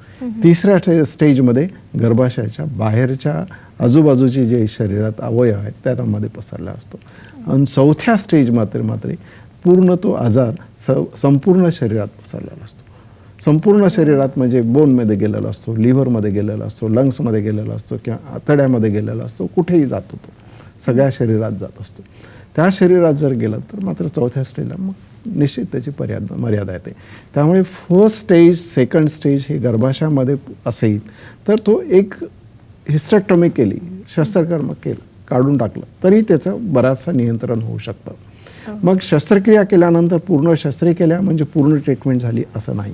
3ऱ्या स्टेजमध्ये गर्भाशयाच्या बाहेरच्या आजूबाजूचे जे शरीरात अवयव आहेत त्यामध्ये पसरला असतो. आणि 4थ्या स्टेज मात्र पूर्ण तो आजार संपूर्ण शरीरात पसरलेला असतो. संपूर्ण शरीरात म्हणजे बोनमध्ये गेलेला असतो, लिव्हरमध्ये गेलेला असतो, लंग्समध्ये गेलेला असतो किंवा आतड्यामध्ये गेलेला असतो, कुठेही जातो तो, सगळ्या शरीरात जात असतो. त्या शरीरात जर गेलं तर मात्र 4थ्या स्टेजला मग निश्चित त्याची मर्यादा येते. त्यामुळे 1st स्टेज 2nd स्टेज हे गर्भाशयामध्ये असेल तर तो एक हिस्टेक्टॉमी केली, शस्त्रक्रिया केलं, काढून टाकलं तरी त्याचं बराचसा नियंत्रण होऊ शकतं. मग शस्त्रक्रिया केल्यानंतर पूर्ण शस्त्रक्रिया म्हणजे पूर्ण ट्रीटमेंट झाली असं नाही.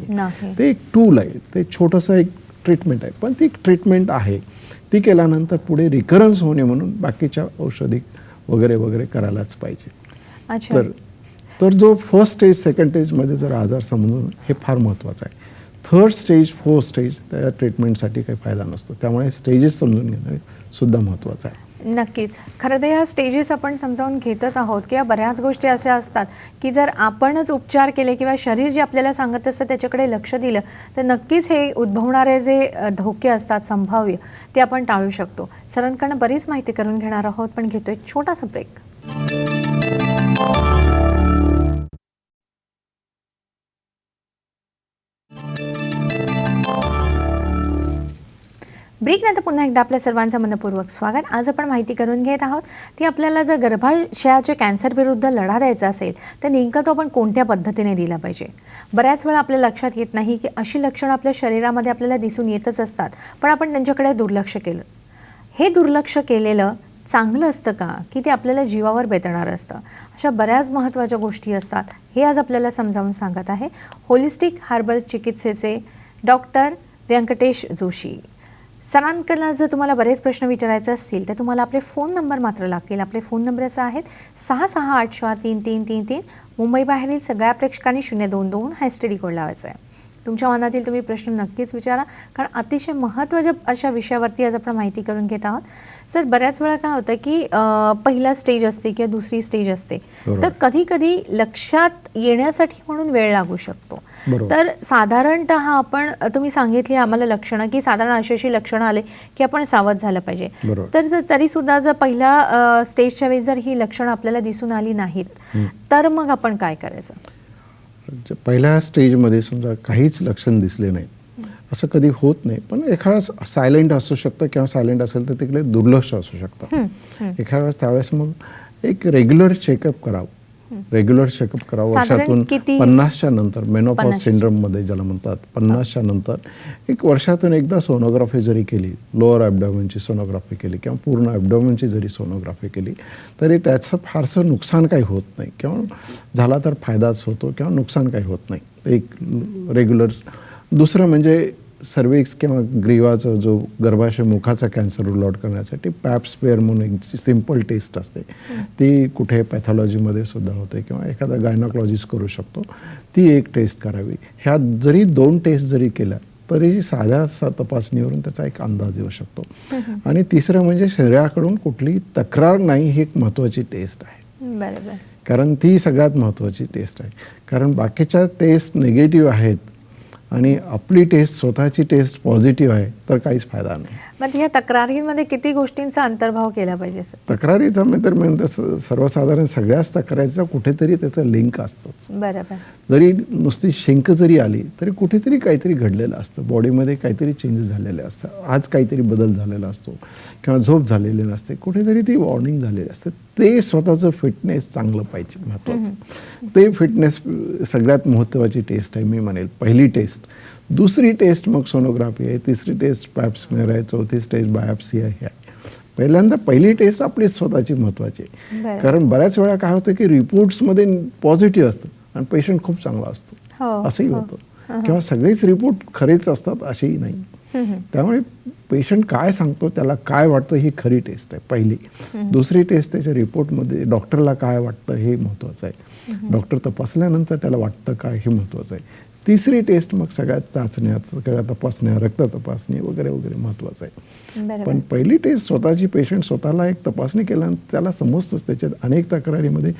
ते एक टूल आहे, ते छोटंसं एक ट्रीटमेंट आहे, पण ती ट्रीटमेंट आहे. ती केल्यानंतर पुढे रिकरन्स होणे म्हणून बाकीच्या औषधी वगैरे वगैरे करायलाच पाहिजे. तर जो 1st स्टेज 2nd स्टेजमध्ये जर आजार समजून, हे फार महत्त्वाचं आहे. 3rd स्टेज 4th स्टेज त्या ट्रीटमेंटसाठी काही फायदा नसतो. त्यामुळे स्टेजेस समजून घेणं सुद्धा महत्त्वाचं आहे. नक्कीच. खरं तर ह्या स्टेजेस आपण समजावून घेतच आहोत किंवा बऱ्याच गोष्टी अशा असतात की जर आपणच उपचार केले किंवा शरीर जे आपल्याला सांगत असतं त्याच्याकडे लक्ष दिलं तर नक्कीच हे उद्भवणारे जे धोके असतात संभाव्य, ते आपण टाळू शकतो. सरांकडनं बरीच माहिती करून घेणार आहोत, पण घेतोय छोटासा ब्रेक. ब्रेकनंतर पुन्हा एकदा आपल्या सर्वांचं मनपूर्वक स्वागत. आज आपण माहिती करून घेत आहोत ती आपल्याला जर गर्भाशयाच्या कॅन्सर विरुद्ध लढा द्यायचा असेल तर नेमका तो आपण कोणत्या पद्धतीने दिला पाहिजे. बऱ्याच वेळा आपल्या लक्षात येत नाही की अशी लक्षणं आपल्या शरीरामध्ये आपल्याला दिसून येतच असतात, पण आपण त्यांच्याकडे दुर्लक्ष केलं. हे दुर्लक्ष केलेलं चांगलं असतं का, की ते आपल्याला जीवावर बेतणार असतं? अशा बऱ्याच महत्त्वाच्या गोष्टी असतात. हे आज आपल्याला समजावून सांगत आहे होलिस्टिक हर्बल चिकित्सेचे डॉक्टर व्यंकटेश जोशी. सरांकडनं जर तुम्हाला बरेच प्रश्न विचारायचे असतील तर तुम्हाला आपले फोन नंबर मात्र लागतील. आपले फोन नंबर असे आहेत 66843333. मुंबई बाहेरील सगळ्या प्रेक्षकांनी 022 हा STD कोड लावायचा आहे. तुमच्या मनातील तुम्ही प्रश्न नक्कीच विचारा, कारण अतिशय महत्त्वाच्या अशा विषयावरती आज आपण माहिती करून घेत आहोत. सर, बऱ्याच वेळा काय होतं की पहिला स्टेज असते किंवा दुसरी स्टेज असते, तर कधी कधी लक्षात येण्यासाठी म्हणून वेळ लागू शकतो. तर साधारणतः आपण तुम्ही सांगितली आम्हाला लक्षणं की साधारण अशी लक्षणं आले की आपण सावध झालं पाहिजे. तर तरी सुद्धा जर पहिल्या स्टेजच्या वेळी जर ही लक्षणं आपल्याला दिसून आली नाहीत तर मग आपण काय करायचं? पहिल्या स्टेजमध्ये समजा काहीच लक्षण दिसले नाहीत, असं कधी होत नाही, पण एखादा सायलेंट असू शकतं किंवा सायलेंट असेल तर तिकडे दुर्लक्ष असू शकतं. एखाद्या वेळेस त्यावेळेस मग एक रेग्युलर चेकअप करावं. वर्षातून 50च्या नंतर, मेनोपॉज सिंड्रोम मध्ये ज्याला म्हणतात, 50च्या नंतर एक वर्षातून एकदा सोनोग्राफी जरी केली, लोअर ॲब्डोमेनची सोनोग्राफी केली किंवा पूर्ण ॲब्डोमेनची जरी सोनोग्राफी केली तरी त्याचं फारसं नुकसान काही होत नाही, किंवा झाला तर फायदाच होतो किंवा नुकसान काही होत नाही. एक रेग्युलर. दुसरं म्हणजे सर्विक्स किंवा ग्रीवाचा जो गर्भाशय मुखाचा कॅन्सर रूल आउट करण्यासाठी पॅप स्पेअर म्हणून एक सिम्पल टेस्ट असते, ती कुठे पॅथॉलॉजीमध्ये सुद्धा होते किंवा एखादा गायनॉकॉलॉजिस्ट करू शकतो, ती एक टेस्ट करावी. ह्या जरी 2 टेस्ट जरी केल्या तरी साध्या तपासणीवरून त्याचा एक अंदाज येऊ शकतो. आणि तिसरं म्हणजे शरीराकडून कुठली तक्रार नाही, ही एक महत्त्वाची टेस्ट आहे. कारण ती सगळ्यात महत्त्वाची टेस्ट आहे. कारण बाकीच्या टेस्ट निगेटिव्ह आहेत आणि आपली टेस्ट, स्वतःची टेस्ट पॉझिटिव्ह आहे तर काहीच फायदा नाही. मग ह्या तक्रारींमध्ये किती गोष्टींचा अंतर्भाव केला पाहिजे सर? तक्रारीचा तर म्हणतो सर्वसाधारण सगळ्याच तक्रारीचा कुठेतरी त्याचं लिंक असतंच. बरोबर. जरी नुसती शिंक जरी आली तरी कुठेतरी काहीतरी घडलेलं असतं, बॉडीमध्ये काहीतरी चेंजेस झालेले असतात, आज काहीतरी बदल झालेला असतो किंवा झोप झालेली नसते, कुठेतरी ती वॉर्निंग झालेली असते. ते स्वतःचं फिटनेस चांगलं पाहिजे, महत्त्वाचं. ते फिटनेस सगळ्यात महत्त्वाची टेस्ट आहे मी म्हणेल, पहिली टेस्ट. दुसरी टेस्ट मग सोनोग्राफी आहे, तिसरी टेस्ट पॅप स्मेअर आहे, चौथी स्टेज बायोप्सी आहे. पहिल्यांदा पहिली टेस्ट आपली स्वतःची महत्त्वाची आहे. कारण बऱ्याच वेळा काय होतं की रिपोर्ट्समध्ये पॉझिटिव्ह असतं आणि पेशंट खूप चांगला असतो, असंही होतं. किंवा सगळेच रिपोर्ट खरेच असतात असेही नाही. त्यामुळे पेशंट काय सांगतो, त्याला काय वाटतं, ही खरी टेस्ट आहे पहिली. दुसरी टेस्ट त्याच्या रिपोर्टमध्ये डॉक्टरला काय वाटतं हे महत्त्वाचं आहे. डॉक्टर तपासल्यानंतर त्याला वाटतं काय हे महत्त्वाचं आहे. तिसरी टेस्ट मग सगळ्यात चाचण्या, सगळ्या तपासण्या, रक्त तपासणी वगैरे वगैरे महत्त्वाचं आहे. पण पहिली टेस्ट स्वतःची, पेशंट स्वतःला एक तपासणी केल्यानंतर त्याला समजतंच त्याच्यात अनेक तक्रारीमध्ये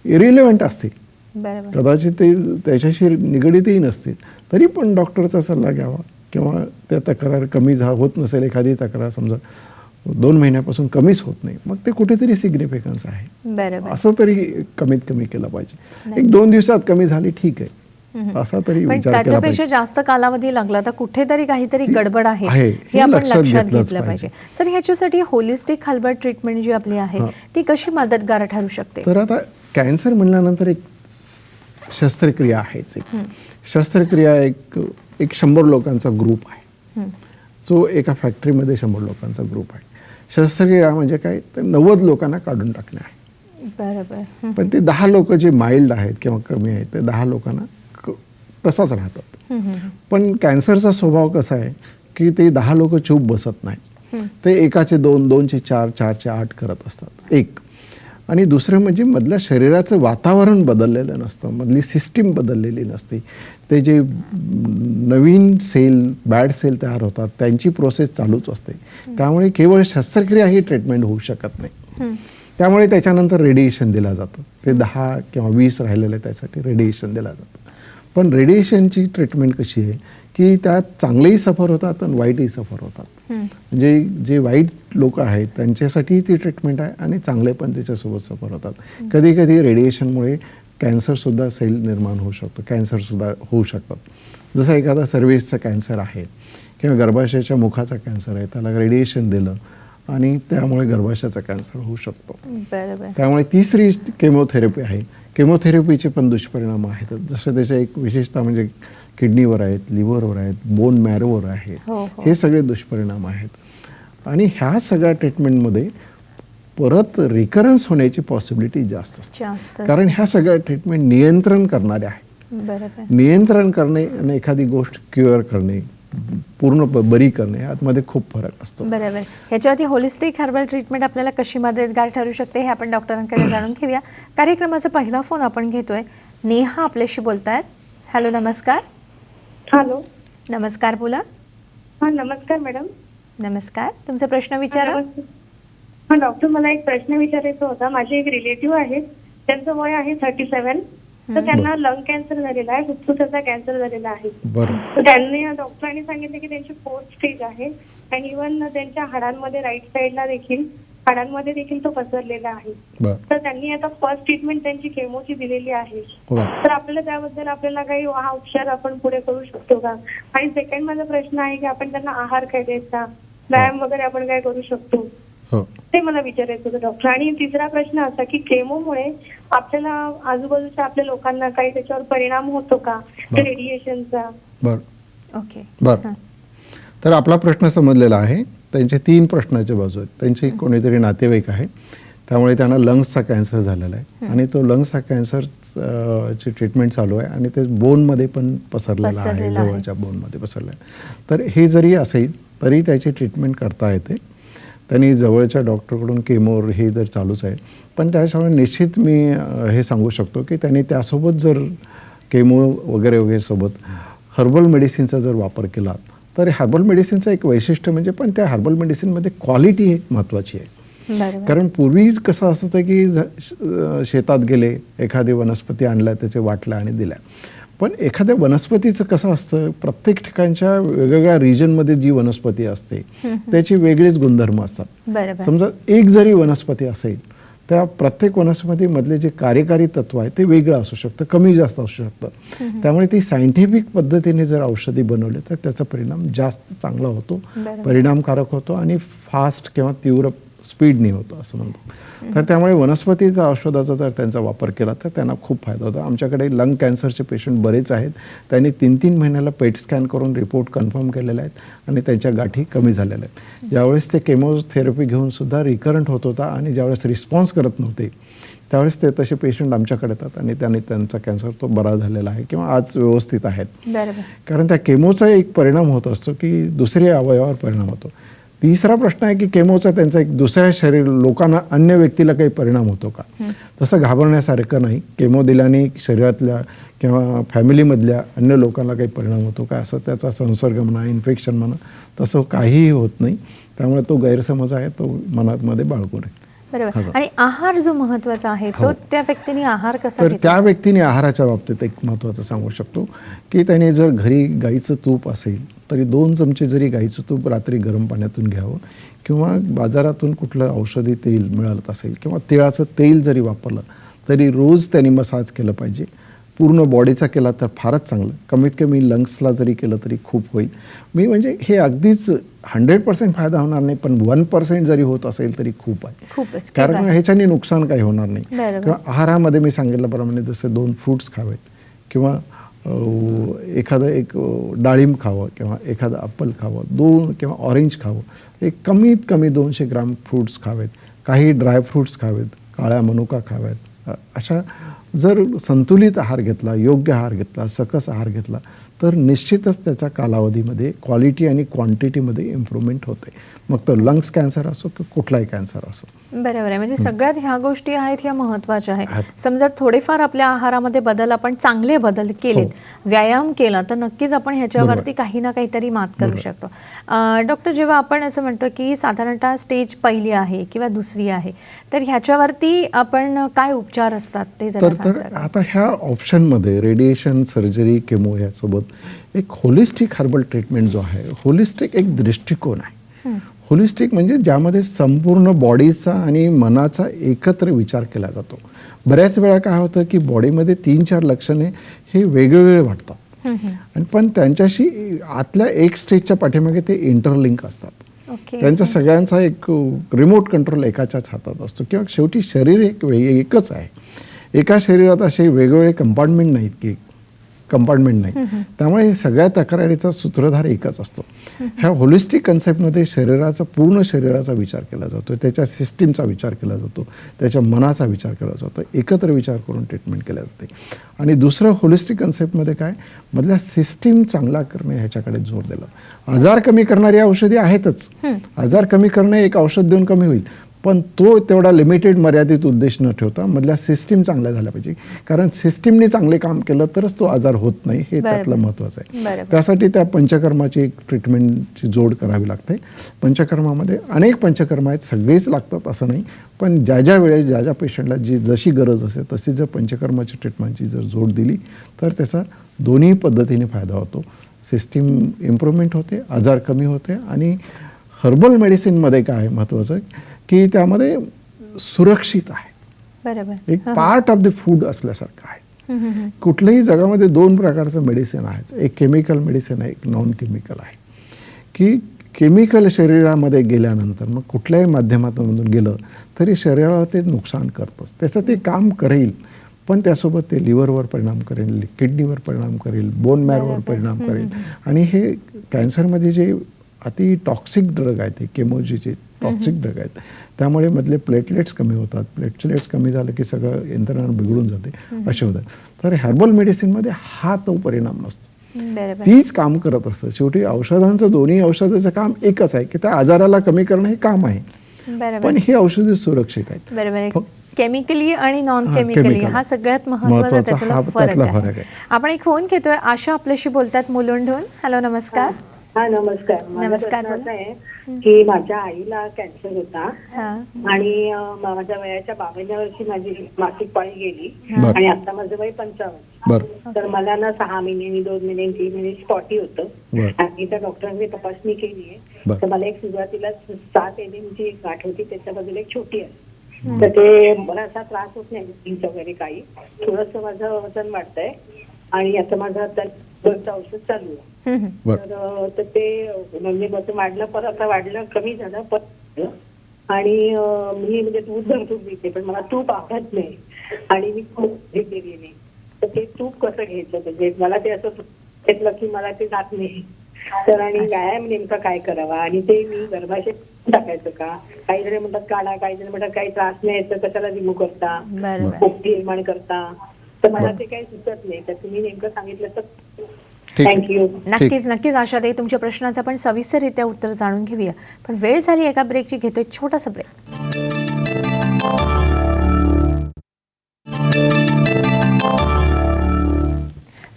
इरिलेव्हंट असतील, कदाचित ते त्याच्याशी निगडीतही नसतील, तरी पण डॉक्टरचा सल्ला घ्यावा. किंवा त्या तक्रार कमी होत नसेल, एखादी तक्रार समजा 2 महिन्यापासून कमीच होत नाही, मग ते कुठेतरी सिग्निफिकन्स आहे, असं तरी कमीत कमी केलं पाहिजे. 1-2 दिवसात कमी झाली ठीक आहे, असा तरी विचार केला पाहिजे. त्याच्यापेक्षा जास्त कालावधी लागला तर कुठेतरी काहीतरी गडबड आहे हे आपण लक्षात घेतलं पाहिजे. सर, ह्याच्यासाठी होलिस्टिक हर्बल ट्रीटमेंट जी आपली आहे ती कशी मदतगार ठरू शकते? तर आता कॅन्सर म्हणल्यानंतर एक शस्त्रक्रिया आहेच. शस्त्रक्रिया एक 100 लोकांचा ग्रुप आहे, जो एका फॅक्टरीमध्ये 100 लोकांचा ग्रुप आहे. शस्त्रक्रिया म्हणजे काय, तर 90 लोकांना काढून टाकणे आहे. बरोबर. पण ते 10 लोक जे माइल्ड आहेत किंवा कमी आहेत, ते 10 लोकांना तसाच राहतात. पण कॅन्सरचा स्वभाव कसा आहे की ते 10 लोक चूप बसत नाहीत, ते एकाचे 2, 2चे 4, 4चे 8 करत असतात. एक. आणि दुसरं म्हणजे मधल्या शरीराचं वातावरण बदललेलं नसतं, मधली सिस्टीम बदललेली नसते. ते जे नवीन सेल, बॅड सेल तयार होतात त्यांची प्रोसेस चालूच असते. त्यामुळे केवळ शस्त्रक्रिया ही ट्रीटमेंट होऊ शकत नाही. त्यामुळे त्याच्यानंतर रेडिएशन दिलं जातं. ते 10 किंवा 20 राहिलेलं त्यासाठी रेडिएशन दिलं जातं. पण रेडिएशनची ट्रीटमेंट कशी आहे की त्यात चांगलेही सफर होतात आणि वाईटही सफर होतात. म्हणजे जे वाईट लोक आहेत त्यांच्यासाठी ती ट्रीटमेंट आहे आणि चांगले पण त्याच्यासोबत सफर होतात. कधी कधी रेडिएशनमुळे कॅन्सरसुद्धा सेल निर्माण होऊ शकतो, कॅन्सरसुद्धा होऊ शकतात. जसं एखादा सर्व्हिसचा कॅन्सर आहे किंवा गर्भाशयाच्या मुखाचा कॅन्सर आहे, त्याला रेडिएशन दिलं आणि त्यामुळे गर्भाशयाचा कॅन्सर होऊ शकतो. त्यामुळे तिसरी केमोथेरपी आहे. केमोथेरपीचे पण दुष्परिणाम आहेत. जसं त्याच्या एक विशेषतः म्हणजे किडनीवर आहेत, लिव्हरवर आहेत, बोन मॅरोवर आहेत, हे सगळे दुष्परिणाम आहेत. आणि ह्या सगळ्या ट्रीटमेंटमध्ये परत रिकरन्स होण्याची पॉसिबिलिटी जास्त असते. कारण ह्या सगळ्या ट्रीटमेंट नियंत्रण करणाऱ्या आहेत. नियंत्रण करणे आणि एखादी गोष्ट क्युअर करणे, पूर्ण बरी करणे, यामध्ये खूप फरक असतो. बरोबर. ह्याच्यावरती होलिस्टिक हर्बल ट्रीटमेंट आपल्याला कशी मदतगार ठरू शकते हे आपण डॉक्टरांकडे जाणून घेऊया. कार्यक्रमाचा पहिला फोन आपण घेतोय. नेहा आपल्याशी बोलतायत. हॅलो, नमस्कार. हॅलो. नमस्कार, बोला. हा, नमस्कार मॅडम. नमस्कार, तुमचा प्रश्न विचारा. हा डॉक्टर, मला एक प्रश्न विचारायचा होता. माझे एक रिलेटिव्ह आहेत, त्यांचं वय आहे 37. तर त्यांना लंग कॅन्सर झालेला आहे, फुफ्फुसाचा कॅन्सर झालेला आहे. बरं. तर त्यांनी डॉक्टरांनी सांगितलं की त्यांची 4th स्टेज आहे आणि इव्हन त्यांच्या हाडांमध्ये राईट साईडला देखील हाडांमध्ये देखील तो पसरलेला आहे. बरं. तर त्यांनी आता फर्स्ट ट्रीटमेंट त्यांची केमोची दिलेली आहे. बरं. तर आपल्याला त्याबद्दल आपल्याला काही हा उपचार आपण पुढे करू शकतो का? आणि सेकंड माझा प्रश्न आहे की आपण त्यांना आहार काय द्यायचा, व्यायाम वगैरे आपण काय करू शकतो, हो. ते मला विचारायचं होतं डॉक्टर. आणि तिसरा प्रश्न असा की केमोमुळे आपल्याला आजूबाजूच्या आपल्या लोकांना काही त्याच्यावर परिणाम होतो का, बरं. रेडिएशनचा? बरं. ओके. बरं. तर आपला प्रश्न समजलेला आहे. त्यांचे 3 प्रश्नाचे बाजू आहेत. त्यांची कोणीतरी नातेवाईक आहे, त्यामुळे त्यांना लंग्सचा कॅन्सर झालेला आहे आणि तो लंग्सचा कॅन्सर ची ट्रीटमेंट चालू आहे आणि ते बोनमध्ये पण पसरलेला आहे, जवळच्या बोनमध्ये पसरलं आहे. तर हे जरी असेल तरी त्याची ट्रीटमेंट करता येते. त्यांनी जवळच्या डॉक्टरकडून केमो हे जर चालूच आहे, पण त्याच्यामुळे निश्चित मी हे सांगू शकतो की त्यांनी त्यासोबत जर केमो वगैरे सोबत हर्बल मेडिसिनचा जर वापर केला तर हर्बल मेडिसिनचं एक वैशिष्ट्य म्हणजे पण त्या हर्बल मेडिसिनमध्ये क्वालिटी एक महत्त्वाची आहे. बरोबर. कारण पूर्वी कसं असतं की शेतात गेले, एखादी वनस्पती आणल्या, त्याचे वाटल्या आणि दिल्या. पण एखाद्या वनस्पतीचं कसं असतं, प्रत्येक ठिकाणच्या वेगवेगळ्या रिजनमध्ये जी वनस्पती असते त्याची वेगळीच गुणधर्म असतात. बरोबर. समजा एक जरी वनस्पती असेल, त्या प्रत्येक वनस्पतीमधले जे कार्यकारी तत्व आहे ते वेगळं असू शकतं, कमी जास्त असू शकतं. त्यामुळे ती सायंटिफिक पद्धतीने जर औषधी बनवले तर त्याचा परिणाम जास्त चांगला होतो, परिणामकारक होतो आणि फास्ट किंवा तीव्र स्पीडने होतो असं म्हणतो. तर त्यामुळे वनस्पतीचा औषधाचा जर त्यांचा वापर केला तर त्यांना खूप फायदा होतो. आमच्याकडे लंग कॅन्सरचे पेशंट बरेच आहेत. त्यांनी 3-3 महिन्याला पेट स्कॅन करून रिपोर्ट कन्फर्म केलेले आहेत आणि त्यांच्या गाठी कमी झालेल्या आहेत. ज्यावेळेस ते केमोथेरपी घेऊन सुद्धा रिकरंट होत होता आणि ज्यावेळेस रिस्पॉन्स करत नव्हते त्यावेळेस ते तसे पेशंट आमच्याकडे येतात आणि त्याने त्यांचा कॅन्सर तो बरा झालेला आहे किंवा आज व्यवस्थित आहेत. कारण त्या केमोचा एक परिणाम होत असतो की दुसऱ्या अवयवावर परिणाम होतो. तिसरा प्रश्न आहे की केमोचा त्यांचा एक दुसऱ्या शरीर लोकांना, अन्य व्यक्तीला काही परिणाम होतो का? तसं घाबरण्यासारखं नाही. केमो दिल्याने शरीरातल्या किंवा फॅमिलीमधल्या अन्य लोकांना काही परिणाम होतो का, असं त्याचा संसर्ग म्हणा, इन्फेक्शन म्हणा, तसं काहीही होत नाही. त्यामुळे तो गैरसमज आहे तो मनामध्ये बाळगू नये. बरोबर. आणि आहार जो महत्त्वाचा आहे तो त्या व्यक्तीने आहार कसा तर त्या व्यक्तीने आहाराच्या बाबतीत एक महत्त्वाचं सांगू शकतो की त्याने जर घरी गाईचं तूप असेल तरी 2 चमचे जरी गाईचं तूप रात्री गरम पाण्यातून घ्यावं किंवा बाजारातून कुठलं औषधी तेल मिळत असेल किंवा तिळाचं तेल जरी वापरलं तरी रोज त्यांनी मसाज केलं पाहिजे. पूर्ण बॉडीचा केला तर फारच चांगलं. कमीत कमी लंग्सला जरी केलं तरी खूप होईल. मी म्हणजे हे अगदीच 100% फायदा होणार नाही, पण 1% जरी होत असेल तरी खूप आहे. कारण ह्याच्याने नुकसान काही होणार नाही. किंवा आहारामध्ये मी सांगितल्याप्रमाणे जसे 2 फ्रूट्स खावेत किंवा एखादं एक डाळिंब खावं किंवा एखादं ॲपल खावं, 2 किंवा ऑरेंज खावं, एक कमीत कमी 200 ग्राम फ्रूट्स खावेत, काही ड्रायफ्रूट्स खावेत, काळ्या मनुका खाव्यात. अशा जर संतुलित आहार घेतला, योग्य आहार घेतला, सकस आहार घेतला तर निश्चितच त्याच्या कालावधीमध्ये क्वालिटी आणि क्वांटिटीमध्ये इम्प्रूव्हमेंट होते. मग तो लंग्स कॅन्सर असो की कुठलाही कॅन्सर असो. बरोबर आहे. म्हणजे सगळ्यात ह्या गोष्टी आहेत ह्या महत्त्वाच्या आहेत. समजा थोडेफार आपल्या आहारामध्ये बदल, आपण चांगले बदल केलेत, व्यायाम केला तर नक्कीच आपण ह्याच्यावरती काही ना काहीतरी मात करू शकतो. डॉक्टर, जेव्हा आपण असं म्हणतो की साधारणतः स्टेज पहिली आहे किंवा दुसरी आहे तर ह्याच्यावरती आपण काय उपचार असतात ते जरा सांगता का? आता ह्या ऑप्शनमध्ये रेडिएशन, सर्जरी, केमो यासोबत एक होलिस्टिक हर्बल ट्रीटमेंट जो आहे, होलिस्टिक एक दृष्टिकोन आहे. होलिस्टिक म्हणजे ज्यामध्ये संपूर्ण बॉडीचा आणि मनाचा एकत्र विचार केला जातो. बऱ्याच वेळा काय होतं की बॉडीमध्ये 3-4 लक्षणे हे वेगवेगळे वाटतात आणि पण त्यांच्याशी आतल्या एक स्टेजच्या पाठीमागे ते इंटरलिंक असतात. त्यांच्या सगळ्यांचा एक रिमोट कंट्रोल एकाच्याच हातात असतो किंवा शेवटी शरीर एकच आहे. एका शरीरात असे वेगवेगळे कंपार्टमेंट नाहीत की कंपार्टमेंट नाही. त्यामुळे सगळ्या तक्रारीचा सूत्रधार एकच असतो. ह्या होलिस्टिक कन्सेप्टमध्ये पूर्ण शरीराचा विचार केला जातो, त्याच्या सिस्टीमचा विचार केला जातो, त्याच्या मनाचा विचार केला जातो, एकत्र विचार करून ट्रीटमेंट केल्या जाते. आणि दुसरं होलिस्टिक कन्सेप्टमध्ये काय, मधल्या सिस्टीम चांगला करणे ह्याच्याकडे जोर दिला. आजार कमी करणारी औषधी आहेतच. आजार कमी करणे एक औषध देऊन कमी होईल, पण तो तेवढा लिमिटेड मर्यादित उद्देश न ठेवता मधल्या सिस्टीम चांगल्या झाल्या पाहिजे, कारण सिस्टीमने चांगले काम केलं तरच तो आजार होत नाही, हे त्यातलं महत्त्वाचं आहे. बरोबर. त्यासाठी त्या पंचकर्माची एक ट्रीटमेंटची जोड करावी लागते. पंचकर्मामध्ये अनेक पंचकर्म आहेत, सगळेच लागतात असं नाही, पण ज्या ज्या वेळेस ज्या ज्या पेशंटला जशी गरज असेल तशी जर पंचकर्माची ट्रीटमेंटची जर जोड दिली तर त्याचा दोन्ही पद्धतीने फायदा होतो. सिस्टीम इम्प्रूव्हमेंट होते, आजार कमी होते. आणि हर्बल मेडिसिनमध्ये काय आहे महत्त्वाचं की त्यामध्ये सुरक्षित आहे, बरोबर. एक पार्ट ऑफ द फूड असल्यासारखं आहे. कुठल्याही जगामध्ये दोन प्रकारचं मेडिसिन आहेच, एक केमिकल मेडिसिन आहे, एक नॉन केमिकल आहे. की केमिकल शरीरामध्ये गेल्यानंतर मग कुठल्याही माध्यमातून गेलं तरी शरीराला ते नुकसान करतंच, त्याचं ते काम करेल, पण त्यासोबत ते लिव्हरवर परिणाम करेल, किडनीवर परिणाम करेल, बोन मॅरोवर परिणाम करेल. आणि हे कॅन्सरमध्ये जे अति टॉक्सिक ड्रग आहेत, ते केमोजीचे टॉक्सिक ड्रग आहेत, त्यामुळे मधले प्लेटलेट्स कमी होतात. प्लेटलेट्स कमी झालं की सगळं यंत्रणा बिघडून जाते, असे होतात. तर हर्बल मेडिसिनमध्ये हा तो परिणाम नसतो, बरोबर. तीच काम करत असतं. शेवटी औषधांचं, दोन्ही औषधाचं काम एकच आहे की त्या आजाराला कमी करणं हे काम आहे, बरोबर. पण ही औषधे सुरक्षित आहेत. बरोबर. केमिकली आणि नॉन केमिकली chemical. हा सगळ्यात महत्त्वाचा त्याच्याला त्यातला फरक आहे. आपण एक फोन घेतोय, आशा आपल्याशी बोलतात मुलुंडहून. हॅलो, नमस्कार. हा नमस्कार. माझा नमस्कार, प्रश्न बोला. असा आहे की माझ्या आईला कॅन्सर होता हा. आणि माझ्या वयाच्या 52व्या वर्षी माझी मासिक पाळी गेली बरं. आणि आता माझं वय 55. बरं तर मला ना 6 महिन्यांनी, 2 महिन्यांनी, 3 महिन्यांनी स्पॉटी होतं बरं. आणि त्या डॉक्टरांनी तपासणी केली आहे. बरं. तर मला एक सुरुवातीला 7 mm ची एक गाठ होती, त्याच्या बाजूला एक छोटी आहे. तर ते मला असा त्रास होत नाही तीच वगैरे काही. थोडंसं माझं वजन वाढतंय आणि आता माझं आता औषध चालू आहे. बरं. तर ते म्हणजे वजन वाढलं, परत आता वाढलं, कमी झालं परत. आणि मी म्हणजे दूध भरपूर पिते, पण मला तूप आवडत नाही आणि मी खूप घेतलेली नाही. तर ते तूप कसं घ्यायचं, म्हणजे मला ते असं घेतलं की मला ते जात नाही. तर आणि व्यायाम नेमका काय करावा आणि ते मी गर्भाशयात टाकायचं का? काही जण म्हणतात काढा, काही जण म्हणतात काही त्रास नाही तर कशाला रिमूव्ह करता, बरोबर. पोपटी निर्माण करता. तर मला ते काही सुचत नाही. तर तुम्ही नेमकं सांगितलं तर ठीक आहे. थँक्यू. नक्कीच नक्कीच आशा ताई, तुमच्या प्रश्नाचं आपण सविस्तररित्या उत्तर जाणून घेऊया, पण वेळ झाली एका ब्रेकची. घेतोय छोटासा ब्रेक.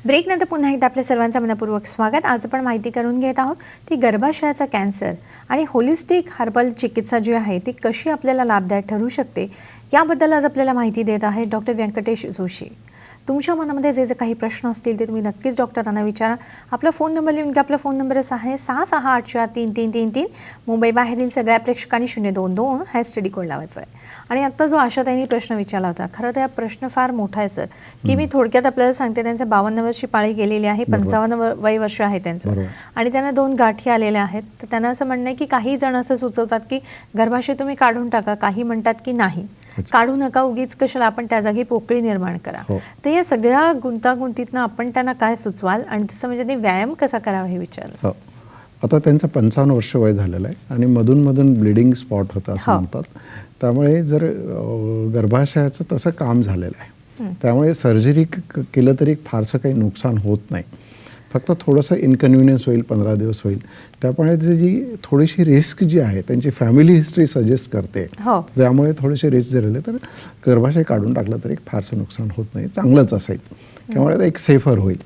ब्रेकनंतर पुन्हा एकदा आपल्या सर्वांचं मनपूर्वक स्वागत. आज आपण माहिती करून घेत आहोत ती गर्भाशयाचा कॅन्सर आणि होलिस्टिक हर्बल चिकित्सा जी आहे ती कशी आपल्याला लाभदायक ठरू शकते, याबद्दल आज आपल्याला माहिती देत आहेत डॉक्टर व्यंकटेश जोशी. तुमच्या मनामध्ये जे जे काही प्रश्न असतील ते तुम्ही नक्कीच डॉक्टरांना विचारा. आपला फोन नंबर लिहून घ्या. आपला फोन नंबर असा आहे 66843333. मुंबईबाहेरील सगळ्या प्रेक्षकांनी 022 हा STD कोड लावायचा आहे. आणि आत्ता जो आशाताईंनी प्रश्न विचारला होता, खरं तर हा प्रश्न फार मोठा आहे सर, की मी थोडक्यात आपल्याला सांगते. त्यांच्या 52 वर्षी पाळी गेलेली आहे, 55 वय वर्ष आहे त्यांचं, आणि त्यांना 2 गाठी आलेल्या आहेत. तर त्यांना असं म्हणणं आहे की काही जण असं सुचवतात की गर्भाशय तुम्ही काढून टाका, काही म्हणतात की नाही काढू नका, उगीच कशाला, आपण त्या जागी पोकळी निर्माण करा. तर या सगळ्या गुंतागुंतीतनं आपण त्यांना काय सुचवाल आणि तसं म्हणजे ते व्यायाम कसा करावा हे विचारलं. हो, आता त्यांचं 55 वर्ष वय झालेलं आहे आणि मधून ब्लिडिंग स्पॉट होतं असं म्हणतात. त्यामुळे जर गर्भाशयाचं तसं काम झालेलं आहे, त्यामुळे सर्जरी केलं तरी फारसं काही नुकसान होत नाही, फक्त थोडंसं इनकन्व्हिनियन्स होईल, 15 दिवस होईल. त्यामुळे जी थोडीशी रिस्क जी आहे त्यांची फॅमिली हिस्ट्री सजेस्ट करते, त्यामुळे थोडेसे रिस्क जर राहिले तर गर्भाशय काढून टाकलं तरी फारसं नुकसान होत नाही, चांगलंच असेल. त्यामुळे ते एक सेफर होईल.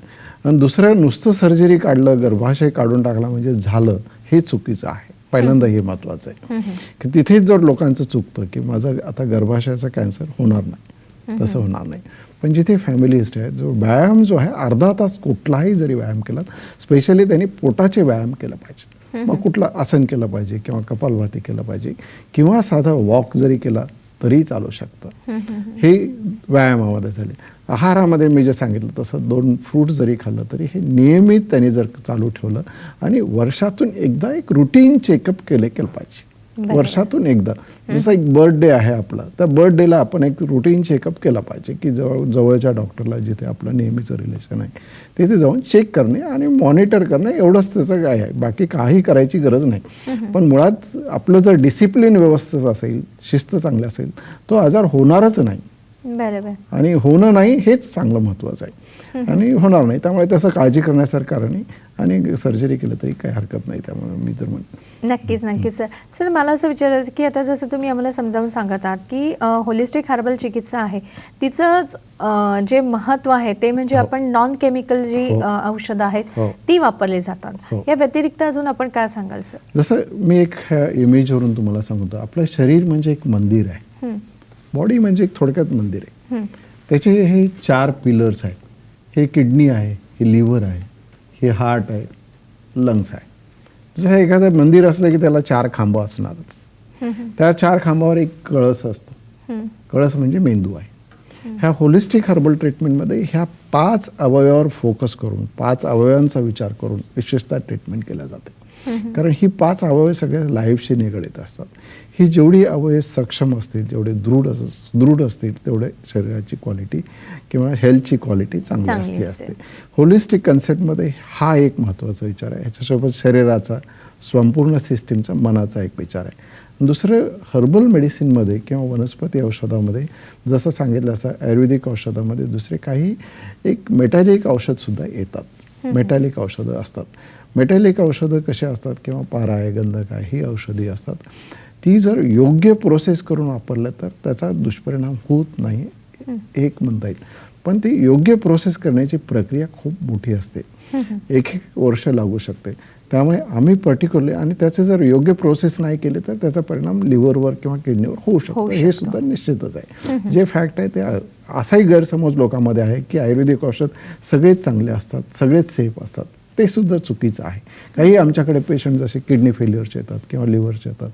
आणि दुसरं, नुसतं सर्जरी काढलं, गर्भाशय काढून टाकला म्हणजे झालं, हे चुकीचं आहे. पहिल्यांदा हे महत्त्वाचं आहे की तिथेच जर लोकांचं चुकतं की माझं आता गर्भाशयाचा कॅन्सर होणार नाही, तसं होणार नाही. पण जिथे फॅमिली हिस्ट्री आहे, जो व्यायाम जो आहे, अर्धा तास कुठलाही जरी व्यायाम केला, स्पेशली त्यांनी पोटाचे व्यायाम केलं पाहिजे. मग कुठलं आसन केलं पाहिजे किंवा कपालभाती केलं पाहिजे किंवा साधा वॉक जरी केला तरी चालू शकतं. हे व्यायामामध्ये झाले. आहारामध्ये मी जे सांगितलं तसं 2 फ्रूट जरी खाल्लं तरी हे नियमित त्यांनी जर चालू ठेवलं आणि वर्षातून एकदा एक रुटीन चेकअप केलं पाहिजे. वर्षातून एकदा, जसं एक बर्थडे आहे आपला, त्या बर्थडेला आपण एक रुटीन चेकअप केला पाहिजे की जवळच्या डॉक्टरला, जिथे आपलं नेहमीचं रिलेशन आहे तिथे जाऊन चेक करणे आणि मॉनिटर करणे, एवढंच त्याचं काय आहे. बाकी काही करायची गरज नाही. पण मुळात आपलं जर डिसिप्लिन व्यवस्थित असेल, शिस्त चांगली असेल, तो आजार होणारच नाही. बरोबर. आणि होणं नाही हेच चांगलं महत्त्वाचं आहे आणि होणार नाही, त्यामुळे तसं काळजी करण्यासारखं कारण नाही आणि सर्जरी केलं तरी काही हरकत नाही. त्यामुळे मी तर म्हणतो नक्कीच नक्कीच सर. सर मला असं विचारायचं की आता जसं तुम्ही आम्हाला समजावून सांगत आहात की होलिस्टिक हर्बल चिकित्सा आहे तिचंच जे महत्त्व आहे ते म्हणजे आपण नॉन केमिकल जी औषधं आहेत ती वापरली जातात. या व्यतिरिक्त अजून आपण काय सांगाल सर? जसं मी एक इमेजवरून तुम्हाला सांगतो, आपलं शरीर म्हणजे एक मंदिर आहे, बॉडी म्हणजे एक थोडक्यात मंदिर आहे. त्याचे हे 4 पिलर्स आहेत. हे किडनी आहे, हे लिव्हर आहे, हे हार्ट आहे, लंग्स आहे. जसं एखादं मंदिर असलं की त्याला 4 खांब असणारच. त्या 4 खांबावर एक कळस असतो. कळस म्हणजे मेंदू आहे. ह्या होलिस्टिक हर्बल ट्रीटमेंटमध्ये ह्या 5 अवयवावर फोकस करून 5 अवयवांचा विचार करून विशेषतः ट्रीटमेंट केल्या जाते. कारण ही 5 अवयव सगळ्या लाईफशी निगडीत असतात. ही जेवढी अवयव सक्षम असतील, जेवढे दृढ असतील तेवढे शरीराची क्वालिटी किंवा हेल्थची क्वालिटी चांगली असते. होलिस्टिक कन्सेप्टमध्ये हा एक महत्त्वाचा विचार आहे. ह्याच्यासोबत शरीराचा, संपूर्ण सिस्टीमचा, मनाचा एक विचार आहे. दुसरं हर्बल मेडिसिनमध्ये किंवा वनस्पती औषधामध्ये जसं सांगितलं असं आयुर्वेदिक औषधामध्ये दुसरे काही एक मेटॅलिक औषधसुद्धा येतात. मेटॅलिक औषधं असतात. मेटॅलिक औषधं कशी असतात किंवा पारा आहे, गंधक आहे, ही औषधी असतात. ती जर योग्य प्रोसेस करून वापरलं तर त्याचा दुष्परिणाम होत नाही एक म्हणता येईल. पण ती योग्य प्रोसेस करण्याची प्रक्रिया खूप मोठी असते. 1 वर्ष लागू शकते. त्यामुळे आम्ही पर्टिक्युलरली आणि त्याचे जर योग्य प्रोसेस नाही केले तर त्याचा परिणाम लिव्हरवर किंवा किडनीवर होऊ शकतो. हे सुद्धा निश्चितच आहे. जे फॅक्ट आहे ते असाही गैरसमज लोकांमध्ये आहे की आयुर्वेदिक औषध सगळेच चांगले असतात, सगळेच सेफ असतात. ते सुद्धा चुकीचं आहे. काही आमच्याकडे पेशंट जसे किडनी फेल्युअरचे येतात किंवा लिव्हरचे येतात,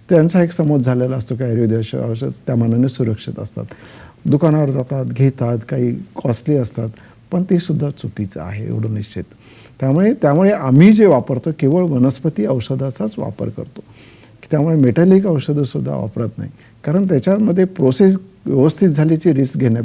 त्यांचा एक समज झालेला असतो की आयुर्वेदिक औषध त्या मानाने सुरक्षित असतात. दुकानावर जातात, घेतात, काही कॉस्टली असतात, पण ते सुद्धा चुकीचं आहे एवढं निश्चित. त्यामुळे आम्ही जे वापरतो केवळ वनस्पती औषधाचाच वापर करतो. त्यामुळे मेटॅलिक औषधंसुद्धा वापरत नाही, कारण त्याच्यामध्ये प्रोसेस व्यवस्थित झाल्याची रिस्क घेण्या